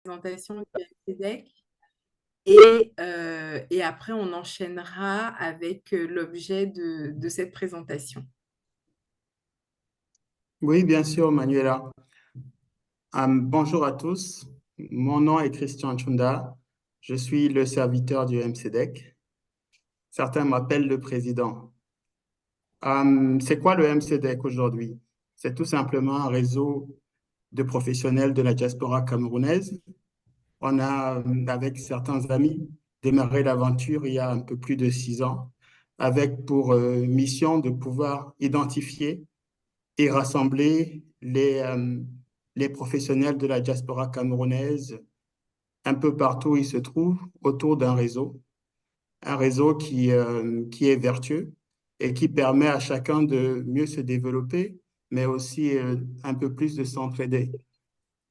présentation du MCDEC et après, on enchaînera avec l'objet de cette présentation. Oui, bien sûr, Manuela. Bonjour à tous. Mon nom est Christian Chunda. Je suis le serviteur du MCDEC. Certains m'appellent le président. C'est quoi le MCDEC aujourd'hui? C'est tout simplement un réseau de professionnels de la diaspora camerounaise. On a, avec certains amis, démarré l'aventure il y a un peu plus de 6 ans, avec pour mission de pouvoir identifier et rassembler les professionnels de la diaspora camerounaise un peu partout où ils se trouvent autour d'un réseau, un réseau qui est vertueux et qui permet à chacun de mieux se développer, mais aussi un peu plus de s'entraider.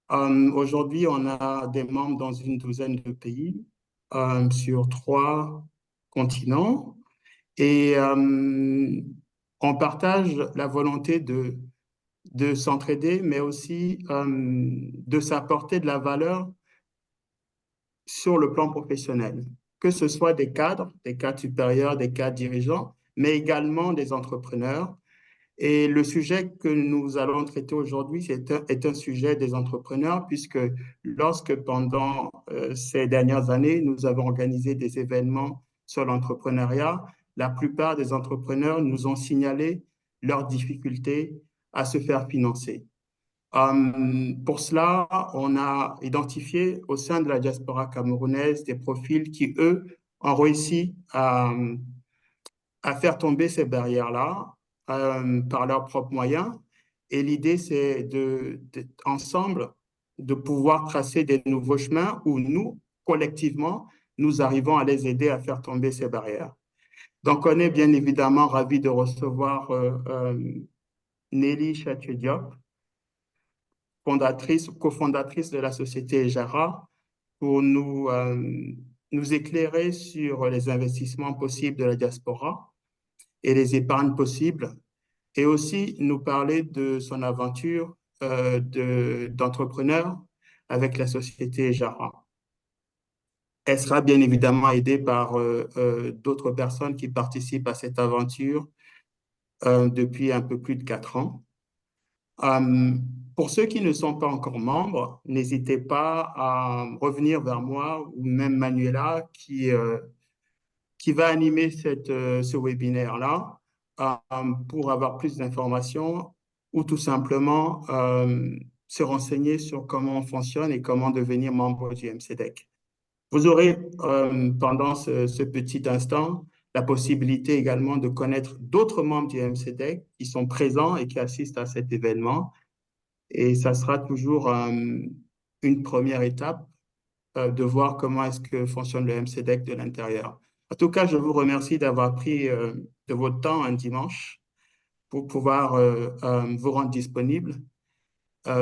Aujourd'hui, on a des membres dans une douzaine de pays sur 3 continents et on partage la volonté de s'entraider, mais aussi de s'apporter de la valeur sur le plan professionnel, que ce soit des cadres supérieurs, des cadres dirigeants, mais également des entrepreneurs. Et le sujet que nous allons traiter aujourd'hui est un sujet des entrepreneurs, puisque lorsque pendant ces dernières années, nous avons organisé des événements sur l'entrepreneuriat, la plupart des entrepreneurs nous ont signalé leurs difficultés à se faire financer. Pour cela, on a identifié au sein de la diaspora camerounaise des profils qui, eux, ont réussi à faire tomber ces barrières-là par leurs propres moyens. Et l'idée, c'est ensemble, de pouvoir tracer des nouveaux chemins où nous, collectivement, nous arrivons à les aider à faire tomber ces barrières. Donc, on est bien évidemment ravis de recevoir Nelly Chatieu-Diop, cofondatrice de la société Ejara, pour nous éclairer sur les investissements possibles de la diaspora et les épargnes possibles, et aussi nous parler de son aventure d'entrepreneur avec la société Ejara. Elle sera bien évidemment aidée par d'autres personnes qui participent à cette aventure depuis un peu plus de 4 ans. Euh, pour ceux qui ne sont pas encore membres, n'hésitez pas à revenir vers moi ou même Manuela qui va animer ce webinaire-là pour avoir plus d'informations ou tout simplement se renseigner sur comment on fonctionne et comment devenir membre du MCDEC. Vous aurez pendant ce petit instant la possibilité également de connaître d'autres membres du MCDEC qui sont présents et qui assistent à cet événement. Et ça sera toujours une première étape de voir comment est-ce que fonctionne le MCDEC de l'intérieur. En tout cas, je vous remercie d'avoir pris de votre temps un dimanche pour pouvoir vous rendre disponible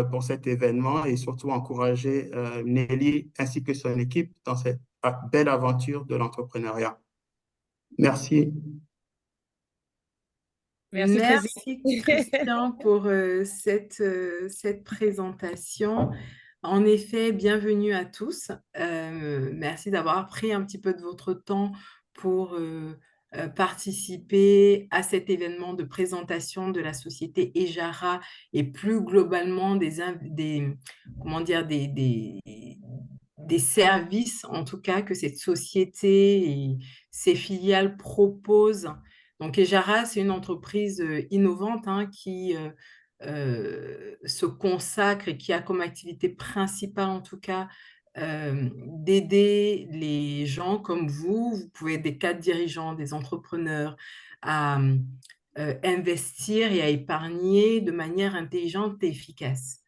pour cet événement et surtout encourager Nelly ainsi que son équipe dans cette belle aventure de l'entrepreneuriat. Merci. Merci, Président. Merci Christian pour cette présentation. En effet, bienvenue à tous. Merci d'avoir pris un petit peu de votre temps pour participer à cet événement de présentation de la société Ejara et plus globalement comment dire, des services, en tout cas, que cette société et ses filiales proposent. Donc, Ejara, c'est une entreprise innovante qui se consacre et qui a comme activité principale, en tout cas, d'aider les gens comme vous pouvez être des cadres dirigeants, des entrepreneurs, à investir et à épargner de manière intelligente et efficace.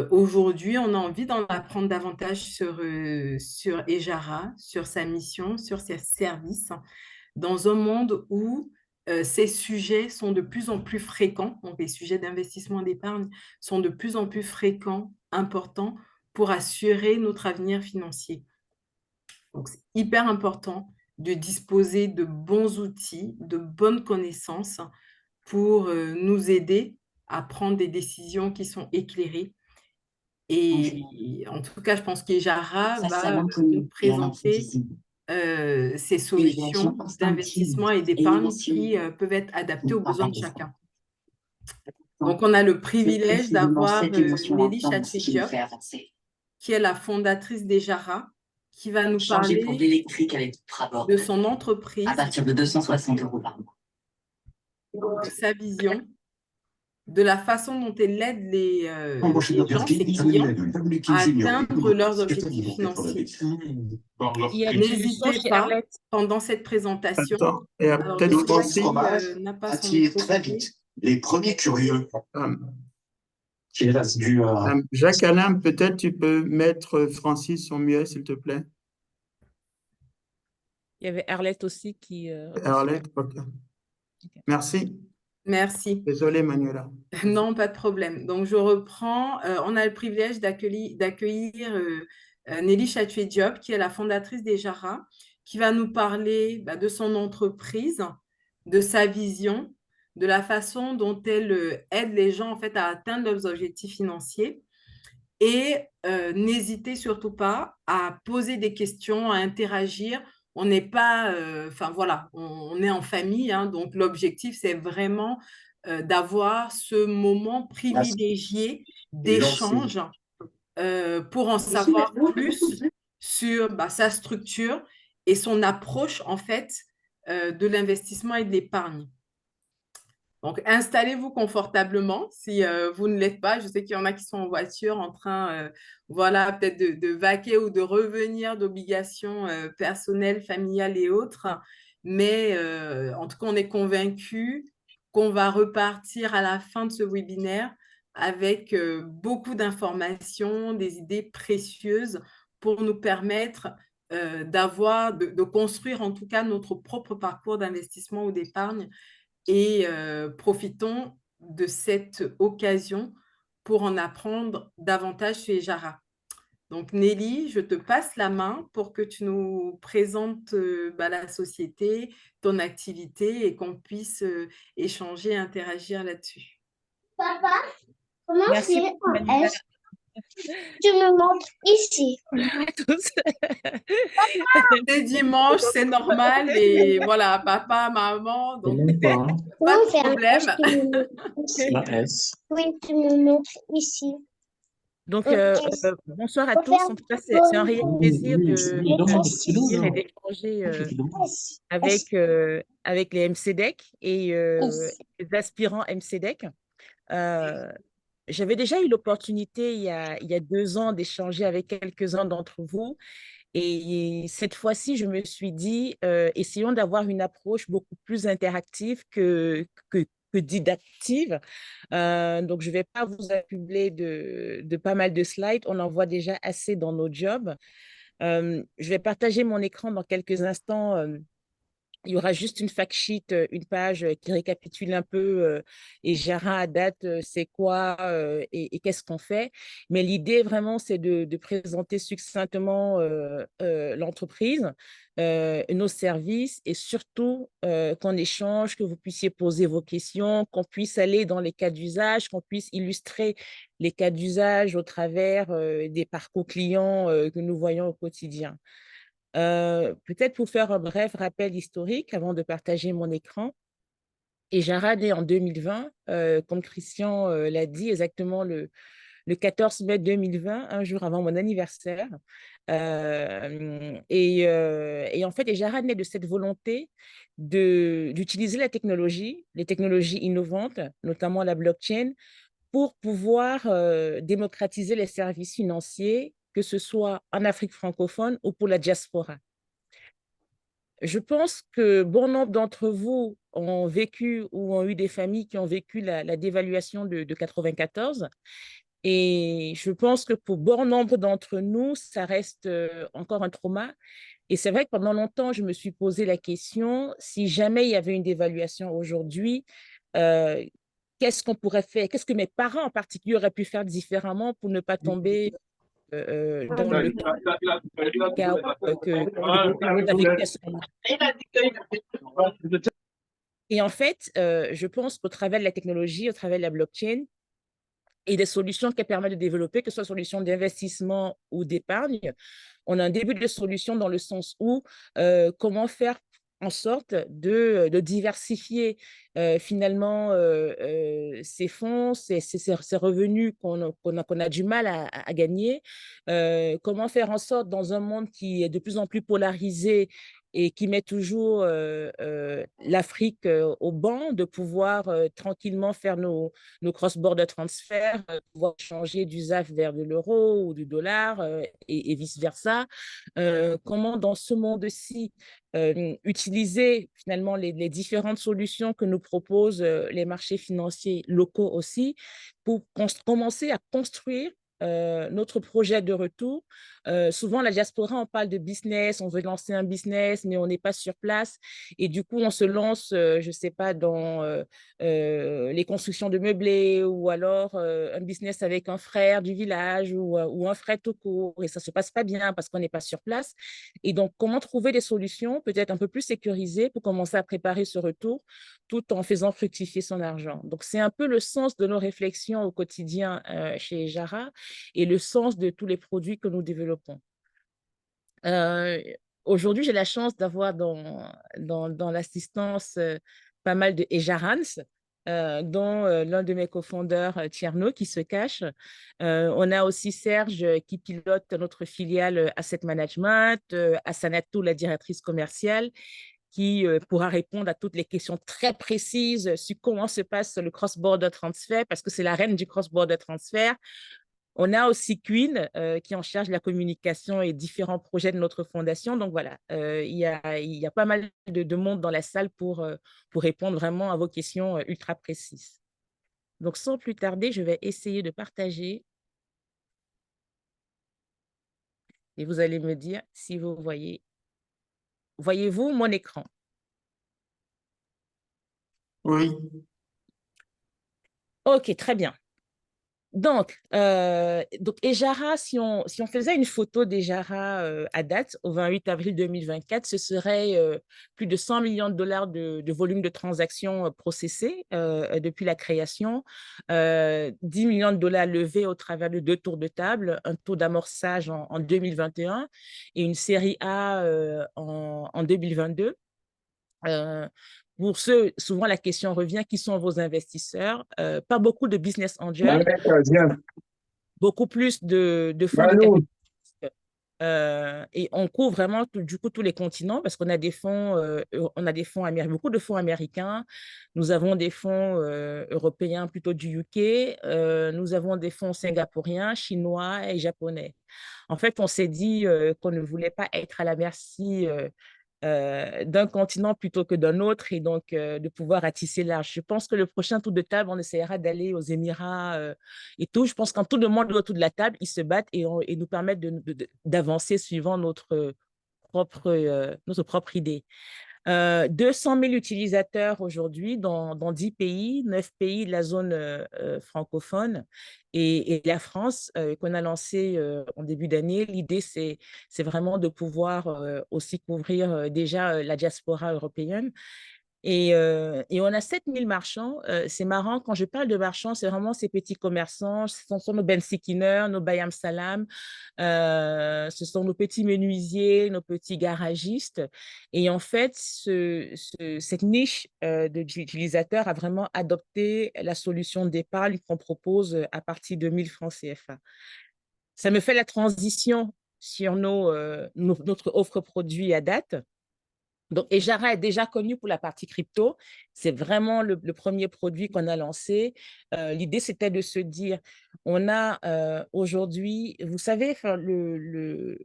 Aujourd'hui, on a envie d'en apprendre davantage sur Ejara, sur sa mission, sur ses services, dans un monde où ces sujets sont de plus en plus fréquents, donc les sujets d'investissement et d'épargne sont de plus en plus fréquents, importants pour assurer notre avenir financier. Donc, c'est hyper important de disposer de bons outils, de bonnes connaissances pour nous aider à prendre des décisions qui sont éclairées Et en tout cas, je pense qu'Ejara Ça, c'est à va nous l'inconnu et à présenter l'imprévisible. ces Élévation solutions instinctive, d'investissement et d'épargne élévation qui peuvent être adaptées aux d'une besoins de parade. chacun. Donc, on a le C'est privilège précisément d'avoir cette émotion Nelly intense qui nous Chatwe-Diop, fait avancer. qui est la fondatrice d'Ejara, qui va nous Changer pour de parler l'électrique avec de Trabord son à entreprise, partir de 260 euros par mois. de sa vision, de la façon dont elle aide les Ambassadeur gens, ses Persky, clients, à ignorer atteindre leurs ce que objectifs vous faites pour la financiers. médecine, par leur Il y a critique. du son N'hésitez chez pas, Arlette. pendant cette présentation, Attends, il y a alors peut-être je sais pas Notre qui Francis. fromage n'a pas son attire micro très coupé. vite les premiers curieux. Euh, Qui reste du Jacques-Alain, peut-être tu peux mettre Francis son mieux, s'il te plaît. Il y avait Arlette aussi qui... Arlette, ok. Merci. Merci. Désolé, Manuela. Non, pas de problème. Donc, je reprends. On a le privilège d'accueillir Nelly Chatwe-Diop, qui est la fondatrice des Jara, qui va nous parler de son entreprise, de sa vision, de la façon dont elle aide les gens en fait, à atteindre leurs objectifs financiers. Et n'hésitez surtout pas à poser des questions, à interagir. On n'est pas, enfin voilà, on est en famille, hein, donc l'objectif, c'est vraiment d'avoir ce moment privilégié d'échange pour en savoir plus sur sa structure et son approche en fait de l'investissement et de l'épargne. Donc, installez-vous confortablement si vous ne l'êtes pas. Je sais qu'il y en a qui sont en voiture en train, voilà, peut-être de vaquer ou de revenir d'obligations personnelles, familiales et autres. Mais en tout cas, on est convaincu qu'on va repartir à la fin de ce webinaire avec beaucoup d'informations, des idées précieuses pour nous permettre de construire en tout cas notre propre parcours d'investissement ou d'épargne et profitons de cette occasion pour en apprendre davantage chez Jara. Donc Nelly, je te passe la main pour que tu nous présentes la société, ton activité et qu'on puisse échanger et interagir là-dessus. Papa, comment Merci c'est beaucoup, un Manuela. S? Tu me montres ici. Tous. C'est dimanche, c'est normal et voilà, papa, maman, donc pas Comment de faire un S? problème. Tu me montres ici. la S. Oui, tu me montres ici. Donc, Un S. bonsoir à Faut tous. faire En tout cas, c'est un réel plaisir Oui, de oui, demande des stylos, discuter et là. d'échanger S. avec, avec les MCDEC et S. les aspirants MCDEC. J'avais déjà eu l'opportunité il y a 2 ans d'échanger avec quelques-uns d'entre vous. Et cette fois-ci, je me suis dit, essayons d'avoir une approche beaucoup plus interactive que didactive. Donc, je ne vais pas vous accumuler de pas mal de slides. On en voit déjà assez dans nos jobs. Je vais partager mon écran dans quelques instants. Il y aura juste une fact sheet, une page qui récapitule un peu et Jara à date, c'est quoi et qu'est-ce qu'on fait. Mais l'idée vraiment, c'est de présenter succinctement l'entreprise, nos services et surtout qu'on échange, que vous puissiez poser vos questions, qu'on puisse aller dans les cas d'usage, qu'on puisse illustrer les cas d'usage au travers des parcours clients que nous voyons au quotidien. Peut-être pour faire un bref rappel historique avant de partager mon écran. Et Jara est en 2020, comme Christian l'a dit, exactement le 14 mai 2020, un jour avant mon anniversaire. Et en fait, Jara naît de cette volonté d'utiliser la technologie, les technologies innovantes, notamment la blockchain, pour pouvoir démocratiser les services financiers, que ce soit en Afrique francophone ou pour la diaspora. Je pense que bon nombre d'entre vous ont vécu ou ont eu des familles qui ont vécu la dévaluation de 94. Et je pense que pour bon nombre d'entre nous, ça reste encore un trauma. Et c'est vrai que pendant longtemps, je me suis posé la question, si jamais il y avait une dévaluation aujourd'hui, qu'est-ce qu'on pourrait faire? Qu'est-ce que mes parents en particulier auraient pu faire différemment pour ne pas tomber dans le chaos que vous avez vécu à ce moment. Et en fait, je pense qu'au travers de la technologie, au travers de la blockchain, et des solutions qu'elle permet de développer, que ce soit solutions d'investissement ou d'épargne. On a un début de solution dans le sens où comment faire en sorte de diversifier finalement ces fonds, ces revenus qu'on a du mal à gagner. Comment faire en sorte, dans un monde qui est de plus en plus polarisé et qui met toujours l'Afrique au banc, de pouvoir tranquillement faire nos cross-border transferts, pouvoir changer du ZAF vers de l'euro ou du dollar et vice-versa. Comment, dans ce monde-ci, utiliser finalement les différentes solutions que nous proposent les marchés financiers locaux aussi pour commencer à construire notre projet de retour. Souvent, la diaspora, on parle de business, on veut lancer un business, mais on n'est pas sur place. Et du coup, on se lance, je ne sais pas, dans les constructions de meublés ou alors un business avec un frère du village ou un frère tout court. Et ça ne se passe pas bien parce qu'on n'est pas sur place. Et donc, comment trouver des solutions peut-être un peu plus sécurisées pour commencer à préparer ce retour tout en faisant fructifier son argent. Donc, c'est un peu le sens de nos réflexions au quotidien chez Jara et le sens de tous les produits que nous développons. Aujourd'hui, j'ai la chance d'avoir dans l'assistance pas mal de Ejarans, dont l'un de mes cofondeurs, Tierno, qui se cache. On a aussi Serge qui pilote notre filiale Asset Management, Assanatou, la directrice commerciale, qui pourra répondre à toutes les questions très précises sur comment se passe le cross-border transfer, parce que c'est la reine du cross-border transfer. On a aussi Queen qui est en charge de la communication et différents projets de notre fondation. Donc voilà, il y a pas mal de monde dans la salle pour répondre vraiment à vos questions ultra précises. Donc sans plus tarder, je vais essayer de partager et vous allez me dire si vous voyez. Voyez-vous mon écran? Oui. OK, très bien. Donc Ejara, si on faisait une photo d'Ejara à date, au 28 avril 2024, ce serait plus de 100 millions de dollars de volume de transactions processées depuis la création, 10 millions de dollars levés au travers de 2 tours de table, un taux d'amorçage en 2021 et une série A en 2022. Pour ceux, souvent la question revient, qui sont vos investisseurs? Pas beaucoup de business angels, beaucoup plus de fonds de capital. Et on couvre vraiment du coup tous les continents parce qu'on a des fonds, américains, beaucoup de fonds américains. Nous avons des fonds européens plutôt du UK. Nous avons des fonds singapouriens, chinois et japonais. En fait, on s'est dit qu'on ne voulait pas être à la merci d'un continent plutôt que d'un autre et donc de pouvoir ratisser large. Je pense que le prochain tour de table, on essaiera d'aller aux Émirats et tout. Je pense qu'en tout le monde autour de la table, ils se battent et nous permettent d'avancer suivant notre propre idée. 200 000 utilisateurs aujourd'hui dans 10 pays, 9 pays de la zone francophone et la France qu'on a lancé en début d'année. L'idée, c'est vraiment de pouvoir aussi couvrir déjà la diaspora européenne. Et on a 7000 marchands. C'est marrant, quand je parle de marchands, c'est vraiment ces petits commerçants. Ce sont nos Ben Sikiner, nos Bayam Salam, ce sont nos petits menuisiers, nos petits garagistes. Et en fait, cette niche d'utilisateurs a vraiment adopté la solution d'épargne qu'on propose à partir de 1000 francs CFA. Ça me fait la transition sur notre offre produit à date. Donc, Ejara est déjà connu pour la partie crypto. C'est vraiment le premier produit qu'on a lancé. L'idée, c'était de se dire, on a aujourd'hui, vous savez, le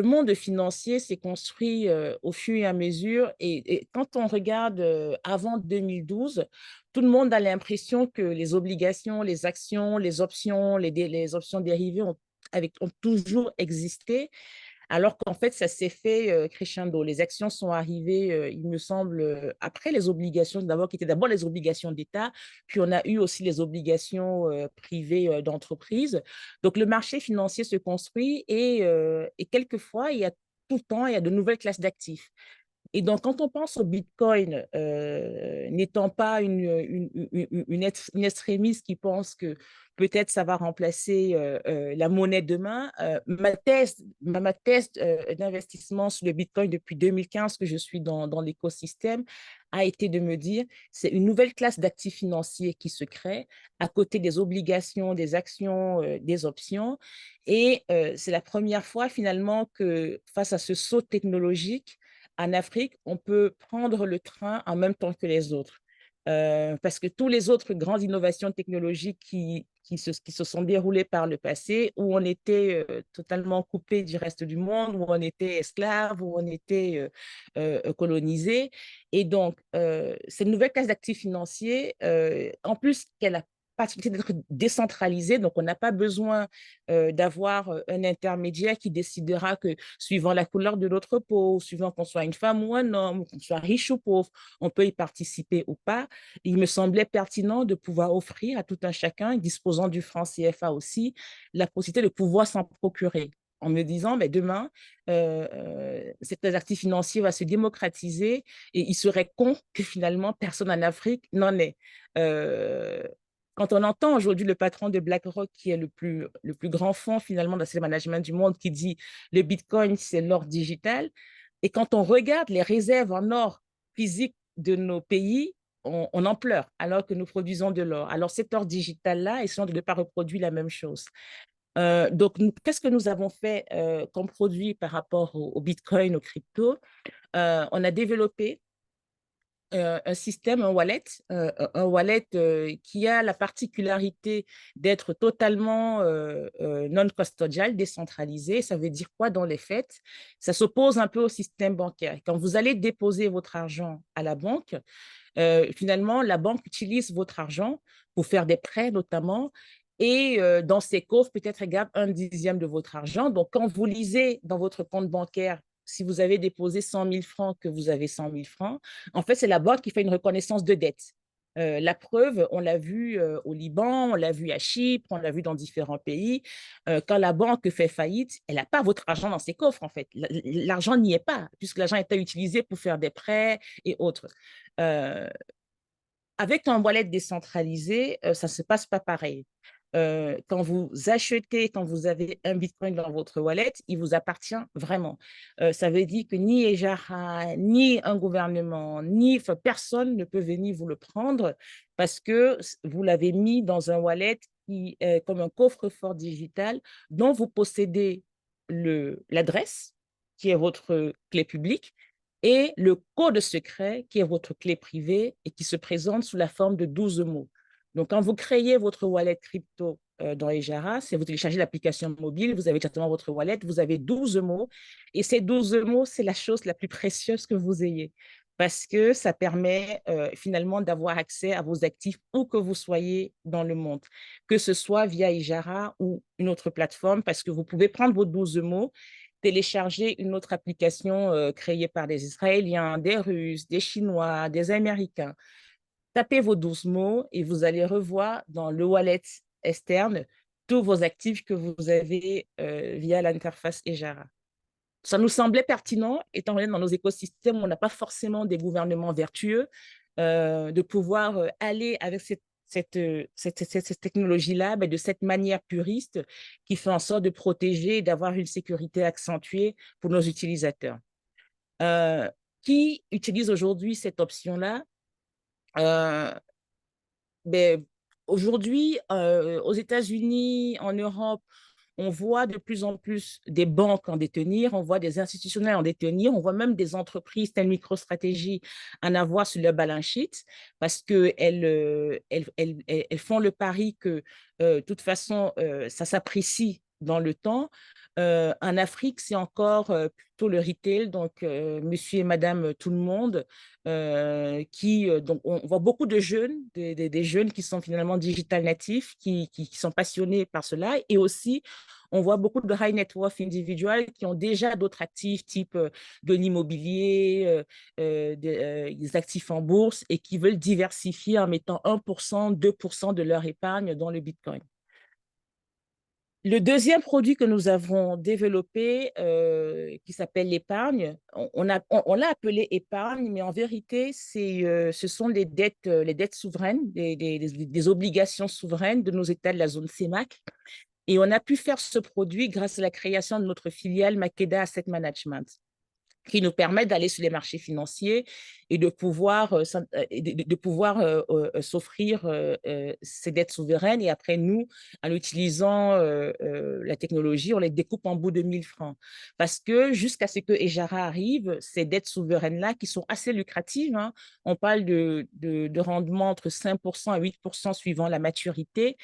monde financier s'est construit au fur et à mesure. Et quand on regarde avant 2012, tout le monde a l'impression que les obligations, les actions, les options, les options dérivées ont toujours existé. Alors qu'en fait, ça s'est fait crescendo. Les actions sont arrivées, il me semble, après les obligations, qui étaient d'abord les obligations d'État, puis on a eu aussi les obligations privées d'entreprise. Donc, le marché financier se construit et quelquefois, il y a tout le temps, il y a de nouvelles classes d'actifs. Et donc, quand on pense au Bitcoin, n'étant pas une extrémiste qui pense que peut-être ça va remplacer la monnaie demain, ma thèse d'investissement sur le Bitcoin depuis 2015 que je suis dans l'écosystème a été de me dire, c'est une nouvelle classe d'actifs financiers qui se crée à côté des obligations, des actions, des options. Et c'est la première fois finalement que face à ce saut technologique, en Afrique, on peut prendre le train en même temps que les autres. Parce que toutes les autres grandes innovations technologiques qui se sont déroulées par le passé, où on était totalement coupé du reste du monde, où on était esclave, où on était colonisé. Et donc, cette nouvelle classe d'actifs financiers, en plus qu'elle a particularité d'être décentralisée, donc on n'a pas besoin d'avoir un intermédiaire qui décidera que suivant la couleur de notre peau, suivant qu'on soit une femme ou un homme, qu'on soit riche ou pauvre, on peut y participer ou pas. Il me semblait pertinent de pouvoir offrir à tout un chacun, disposant du franc CFA aussi, la possibilité de pouvoir s'en procurer en me disant, mais demain, cet actif financier va se démocratiser et il serait con que finalement personne en Afrique n'en ait. Quand on entend aujourd'hui le patron de BlackRock, qui est le plus grand fonds finalement d'asset management du monde, qui dit le Bitcoin, c'est l'or digital, et quand on regarde les réserves en or physique de nos pays, on en pleure alors que nous produisons de l'or. Alors cet or digital-là, essayons de ne pas reproduire la même chose. Donc, qu'est-ce que nous avons fait comme produit par rapport au Bitcoin, au crypto? On a développé un système, un wallet qui a la particularité d'être totalement non-custodial, décentralisé. Ça veut dire quoi dans les faits? Ça s'oppose un peu au système bancaire. Quand vous allez déposer votre argent à la banque, finalement, la banque utilise votre argent pour faire des prêts notamment, et dans ses coffres, peut-être garde 1/10 de votre argent. Donc, quand vous lisez dans votre compte bancaire, si vous avez déposé 100 000 francs, que vous avez 100 000 francs, en fait, c'est la banque qui fait une reconnaissance de dette. La preuve, on l'a vu au Liban, on l'a vu à Chypre, on l'a vu dans différents pays. Quand la banque fait faillite, elle n'a pas votre argent dans ses coffres, en fait. L'argent n'y est pas, puisque l'argent était utilisé pour faire des prêts et autres. Avec un wallet décentralisé, ça ne se passe pas pareil. Quand vous achetez, quand vous avez un Bitcoin dans votre wallet, il vous appartient vraiment. Ça veut dire que ni Ejara, ni un gouvernement, enfin, personne ne peut venir vous le prendre parce que vous l'avez mis dans un wallet qui est comme un coffre-fort digital dont vous possédez l'adresse, qui est votre clé publique, et le code secret, qui est votre clé privée et qui se présente sous la forme de 12 mots. Donc, quand vous créez votre wallet crypto dans Ejara, si vous téléchargez l'application mobile, vous avez directement votre wallet, vous avez 12 mots. Et ces 12 mots, c'est la chose la plus précieuse que vous ayez parce que ça permet finalement d'avoir accès à vos actifs où que vous soyez dans le monde, que ce soit via Ejara ou une autre plateforme, parce que vous pouvez prendre vos 12 mots, télécharger une autre application créée par des Israéliens, des Russes, des Chinois, des Américains. Tapez vos 12 mots et vous allez revoir dans le wallet externe tous vos actifs que vous avez via l'interface Ejara. Ça nous semblait pertinent, étant donné que dans nos écosystèmes, on n'a pas forcément des gouvernements vertueux, de pouvoir aller avec cette technologie-là, mais de cette manière puriste qui fait en sorte de protéger et d'avoir une sécurité accentuée pour nos utilisateurs. Qui utilise aujourd'hui cette option-là? Ben, aujourd'hui, aux États-Unis, en Europe, on voit de plus en plus des banques en détenir, on voit des institutionnels en détenir, on voit même des entreprises telles MicroStratégie en avoir sur leur balance sheet parce qu'elles elles font le pari que de toute façon, ça s'apprécie dans le temps. En Afrique, c'est encore plutôt le retail, donc monsieur et madame tout le monde, donc on voit beaucoup de jeunes, des jeunes qui sont finalement digital natifs, qui sont passionnés par cela, et aussi on voit beaucoup de high net worth individuals qui ont déjà d'autres actifs, type de l'immobilier, des actifs en bourse, et qui veulent diversifier en mettant 1%, 2% de leur épargne dans le Bitcoin. Le deuxième produit que nous avons développé, qui s'appelle l'épargne, on l'a appelé épargne, mais en vérité, ce sont les dettes souveraines, des obligations souveraines de nos États de la zone CEMAC. Et on a pu faire ce produit grâce à la création de notre filiale Makeda Asset Management, qui nous permet d'aller sur les marchés financiers et de pouvoir, s'offrir ces dettes souveraines. Et après, nous, en utilisant la technologie, on les découpe en bout de 1000 francs. Parce que jusqu'à ce que Ejara arrive, ces dettes souveraines-là, qui sont assez lucratives, hein, on parle de rendement entre 5% et 8% suivant la maturité,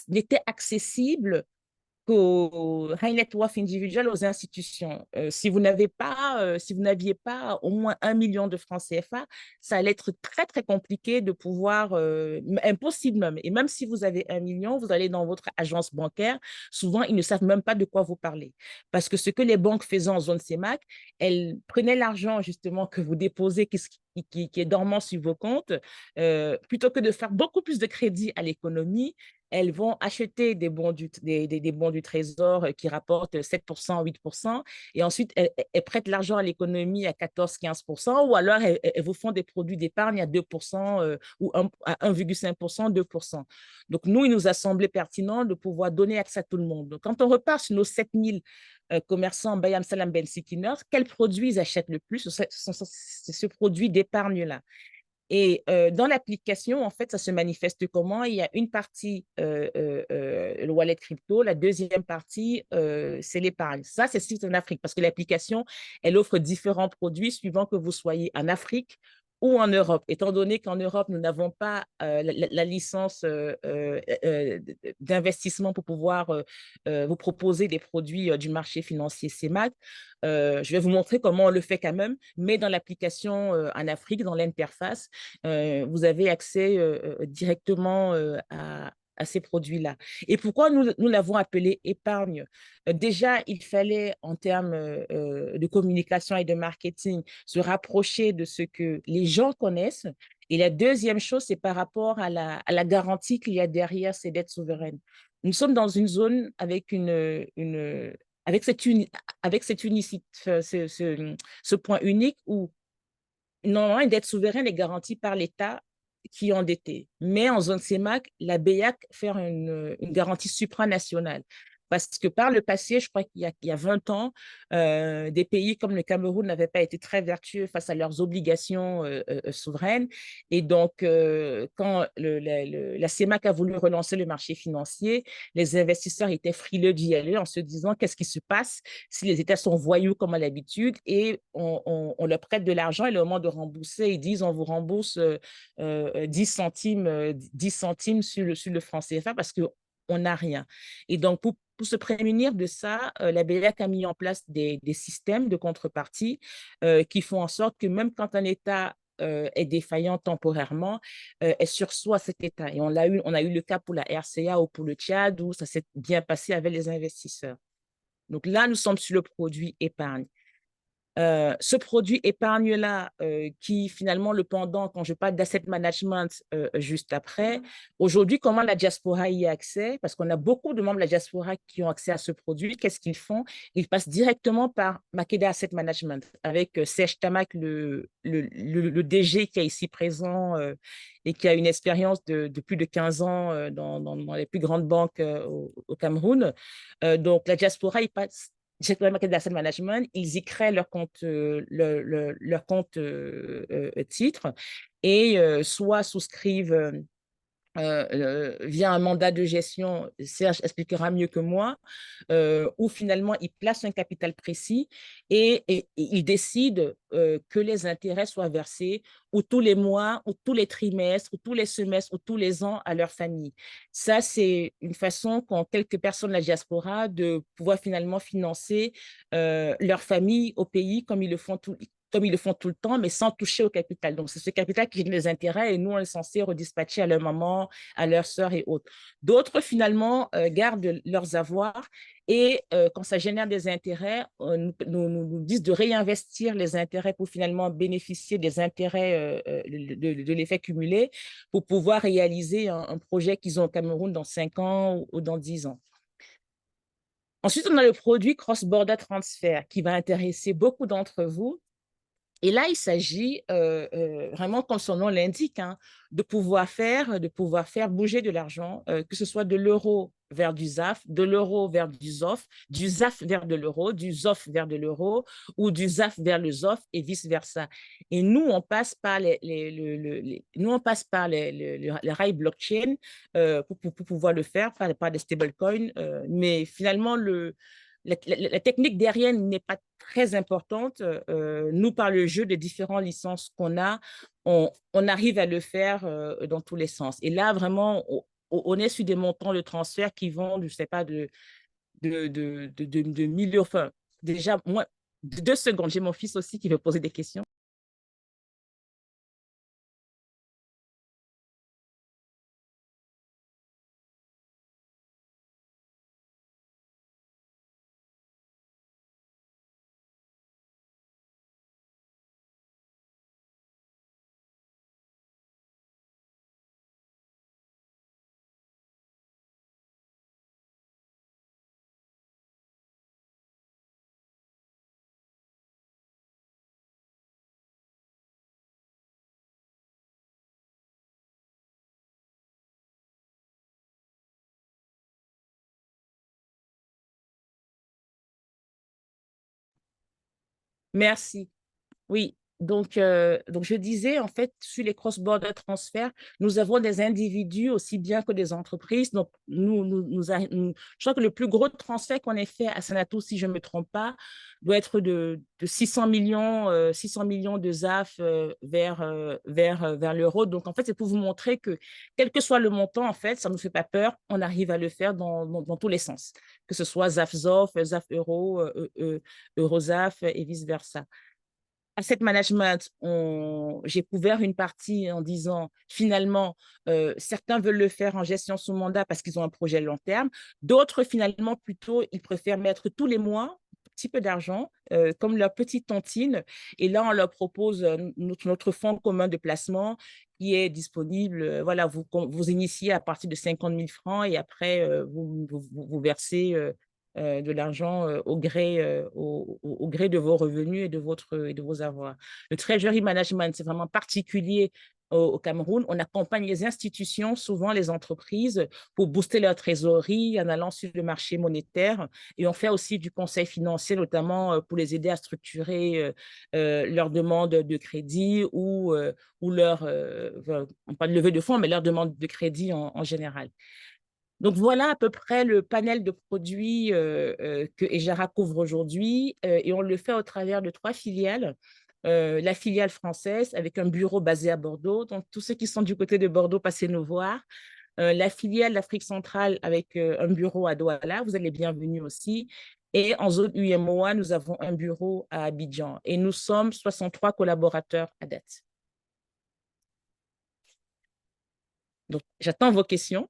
n'étaient accessibles qu'aux high net worth individuals, aux institutions. Si vous n'aviez pas au moins 1 million de francs CFA, ça allait être très, très compliqué de pouvoir, impossible même. Et même si vous avez 1 million, vous allez dans votre agence bancaire, souvent, ils ne savent même pas de quoi vous parlez. Parce que ce que les banques faisaient en zone CEMAC, elles prenaient l'argent justement que vous déposez, qui est dormant sur vos comptes, plutôt que de faire beaucoup plus de crédit à l'économie, elles vont acheter des bons du trésor qui rapportent 7%, 8%, et ensuite elles prêtent l'argent à l'économie à 14, 15%, ou alors elles vous font des produits d'épargne à 2% ou à 1,5%, 2%. Donc, nous, il nous a semblé pertinent de pouvoir donner accès à tout le monde. Donc, quand on repart sur nos 7000 commerçants Bayam Salam Ben Sikiners, quels produits ils achètent le plus? C'est ce produit d'épargne-là. Et dans l'application, en fait, ça se manifeste comment? Il y a une partie, le wallet crypto, la deuxième partie, c'est l'épargne. Ça, c'est en Afrique parce que l'application, elle offre différents produits suivant que vous soyez en Afrique ou en Europe. Étant donné qu'en Europe, nous n'avons pas la licence d'investissement pour pouvoir vous proposer des produits du marché financier CEMAC, je vais vous montrer comment on le fait quand même, mais dans l'application en Afrique, dans l'interface, vous avez accès directement à ces produits-là. Et pourquoi nous l'avons appelé épargne? Déjà, il fallait, en termes de communication et de marketing, se rapprocher de ce que les gens connaissent. Et la deuxième chose, c'est par rapport à la garantie qu'il y a derrière ces dettes souveraines. Nous sommes dans une zone avec avec ce point unique où normalement, une dette souveraine est garantie par l'État qui est endetté. Mais en zone CEMAC, la BEAC fait une garantie supranationale. Parce que par le passé, je crois qu'il y a 20 ans, des pays comme le Cameroun n'avaient pas été très vertueux face à leurs obligations souveraines. Et donc, quand la CEMAC a voulu relancer le marché financier, les investisseurs étaient frileux d'y aller en se disant qu'est-ce qui se passe si les États sont voyous comme à l'habitude et on leur prête de l'argent et le moment de rembourser, ils disent on vous rembourse 10 centimes sur le franc CFA parce qu'on n'a rien. Et donc, pour se prémunir de ça, la BEAC a mis en place des systèmes de contrepartie qui font en sorte que même quand un État est défaillant temporairement, elle sursoit cet État. Et on a eu le cas pour la RCA ou pour le Tchad où ça s'est bien passé avec les investisseurs. Donc là, nous sommes sur le produit épargne. Ce produit épargne-là, qui finalement le pendant, quand je parle d'asset management juste après, aujourd'hui, comment la diaspora y a accès? Parce qu'on a beaucoup de membres de la diaspora qui ont accès à ce produit. Qu'est-ce qu'ils font? Ils passent directement par Makeda Asset Management avec Serge Tamak, le DG qui est ici présent et qui a une expérience de plus de 15 ans dans les plus grandes banques au Cameroun. Donc, la diaspora, ils passent directement Makeda Asset Management, ils y créent leur compte, leur compte titre et soit souscrivent via un mandat de gestion, Serge expliquera mieux que moi, où finalement il place un capital précis et il décide que les intérêts soient versés ou tous les mois, ou tous les trimestres, ou tous les semestres, ou tous les ans à leur famille. Ça, c'est une façon qu'ont quelques personnes de la diaspora de pouvoir finalement financer leur famille au pays comme ils le font tout le temps, mais sans toucher au capital. Donc, c'est ce capital qui génère les intérêts et nous, on est censé redispatcher à leur maman, à leurs sœurs et autres. D'autres, finalement, gardent leurs avoirs et quand ça génère des intérêts, nous disent de réinvestir les intérêts pour finalement bénéficier des intérêts de l'effet cumulé pour pouvoir réaliser un projet qu'ils ont au Cameroun dans 5 ans ou dans 10 ans. Ensuite, on a le produit Cross-Border Transfer qui va intéresser beaucoup d'entre vous. Et là, il s'agit vraiment, comme son nom l'indique, hein, de pouvoir faire bouger de l'argent, que ce soit de l'euro vers du ZAF, de l'euro vers du ZAF vers de l'euro, du ZOF vers de l'euro ou du ZAF vers le ZOF et vice-versa. Et nous, on passe par les rails blockchain pour pouvoir le faire par des stablecoins. Mais finalement, la technique derrière n'est pas très importante. Nous, par le jeu des différentes licences qu'on a, on arrive à le faire dans tous les sens. Et là, vraiment, on est sur des montants de transfert qui vont, je ne sais pas, de millions. Enfin, déjà, moi, 2 secondes, j'ai mon fils aussi qui veut poser des questions. Merci. Oui, donc je disais, en fait, sur les cross-border transferts, nous avons des individus aussi bien que des entreprises. Donc, je crois que le plus gros transfert qu'on ait fait à Sanato, si je ne me trompe pas, doit être de 600 millions de ZAF vers l'euro. Donc, en fait, c'est pour vous montrer que, quel que soit le montant, en fait, ça ne nous fait pas peur. On arrive à le faire dans tous les sens, que ce soit ZAF-ZOF, ZAF-Euro, Euro-ZAF et vice-versa. Asset management, j'ai couvert une partie en disant finalement, certains veulent le faire en gestion sous mandat parce qu'ils ont un projet long terme. D'autres, finalement, plutôt, ils préfèrent mettre tous les mois un petit peu d'argent, comme leur petite tontine. Et là, on leur propose notre fonds commun de placement qui est disponible. Voilà, vous initiez à partir de 50 000 francs et après, vous versez de l'argent au gré de vos revenus et de vos avoirs. Le treasury management, c'est vraiment particulier au Cameroun. On accompagne les institutions, souvent les entreprises, pour booster leur trésorerie en allant sur le marché monétaire. Et on fait aussi du conseil financier, notamment pour les aider à structurer leurs demandes de crédit ou leur, pas de levée de fonds, mais leur demande de crédit en général. Donc, voilà à peu près le panel de produits que Ejara couvre aujourd'hui et on le fait au travers de 3 filiales. La filiale française avec un bureau basé à Bordeaux. Donc, tous ceux qui sont du côté de Bordeaux, passez nous voir. La filiale d'Afrique centrale avec un bureau à Douala. Vous êtes les bienvenus aussi. Et en zone UMOA, nous avons un bureau à Abidjan. Et nous sommes 63 collaborateurs à date. Donc, j'attends vos questions.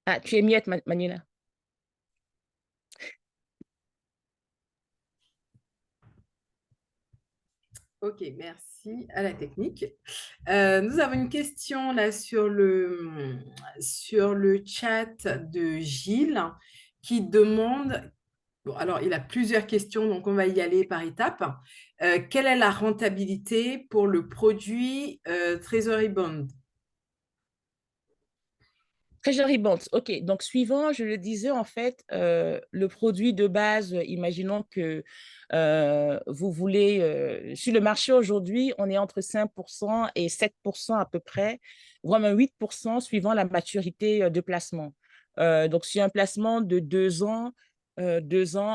Ah, tu es muette, Manina. Ok, merci à la technique. Nous avons une question là sur le chat de Gilles qui demande, bon, alors il a plusieurs questions, donc on va y aller par étapes. Quelle est la rentabilité pour le produit Treasury Bond? Treasury bonds, ok. Donc, suivant, je le disais, en fait, le produit de base, imaginons que vous voulez, sur le marché aujourd'hui, on est entre 5% et 7% à peu près, voire même 8% suivant la maturité de placement. Donc, sur un placement de 2 ans,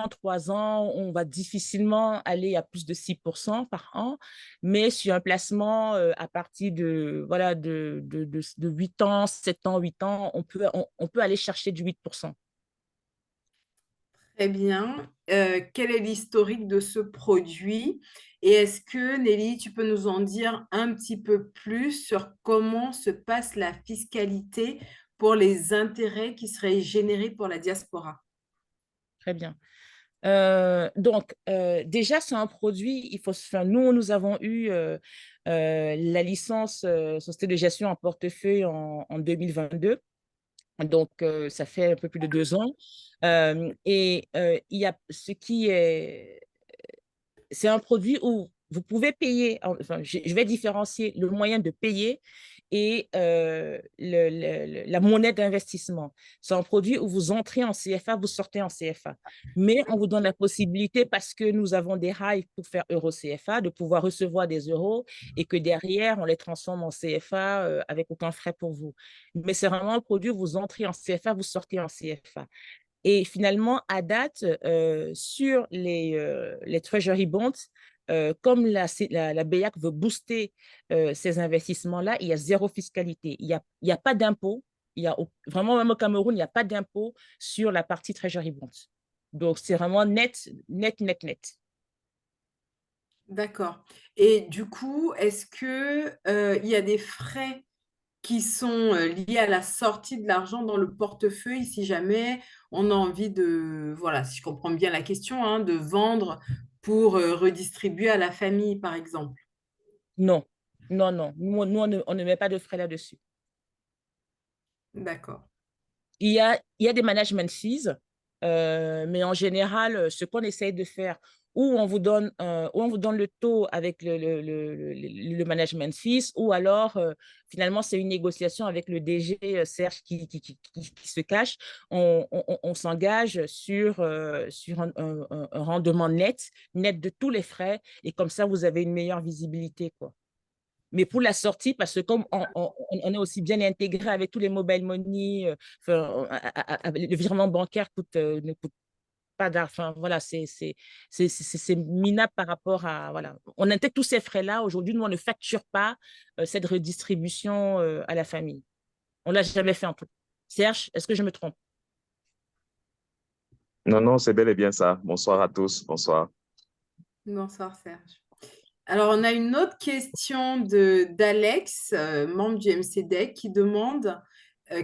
3 ans, on va difficilement aller à plus de 6% par an, mais sur un placement à partir de 8 ans, 7 ans, 8 ans, on peut aller chercher du 8%. Très bien. Quel est l'historique de ce produit? Et est-ce que, Nelly, tu peux nous en dire un petit peu plus sur comment se passe la fiscalité pour les intérêts qui seraient générés pour la diaspora? Très bien. Déjà, c'est un produit, nous avons eu la licence Société de gestion en portefeuille en 2022. Donc, ça fait un peu plus de 2 ans. Il y a ce qui est c'est un produit où vous pouvez payer, enfin, je vais différencier le moyen de payer et la monnaie d'investissement. C'est un produit où vous entrez en CFA, vous sortez en CFA. Mais on vous donne la possibilité, parce que nous avons des rails pour faire euro-CFA, de pouvoir recevoir des euros et que derrière, on les transforme en CFA avec aucun frais pour vous. Mais c'est vraiment un produit où vous entrez en CFA, vous sortez en CFA. Et finalement, à date, sur les Treasury Bonds, comme la BEAC veut booster ces investissements-là, il y a zéro fiscalité. Il y a pas d'impôt. Vraiment, même au Cameroun, il n'y a pas d'impôt sur la partie Treasury Bonds. Donc, c'est vraiment net, net, net, net. D'accord. Et du coup, est-ce que, il y a des frais qui sont liés à la sortie de l'argent dans le portefeuille si jamais on a envie de, voilà, si je comprends bien la question, hein, de vendre pour redistribuer à la famille, par exemple? Non, non, non. Nous, on ne met pas de frais là-dessus. D'accord. Il y a des management fees, mais en général, ce qu'on essaye de faire, ou on vous donne le taux avec le management fees, ou alors, finalement, c'est une négociation avec le DG Serge qui se cache. On s'engage sur un rendement net de tous les frais, et comme ça, vous avez une meilleure visibilité, quoi. Mais pour la sortie, parce que comme on est aussi bien intégré avec tous les mobile money, le virement bancaire ne coûte pas d'argent. Voilà, c'est minable par rapport à… Voilà. On intègre tous ces frais-là. Aujourd'hui, nous, on ne facture pas cette redistribution à la famille. On ne l'a jamais fait en tout. Serge, est-ce que je me trompe? Non, non, c'est bel et bien ça. Bonsoir à tous. Bonsoir. Bonsoir, Serge. Alors, on a une autre question d'Alex, membre du MCDEC, qui demande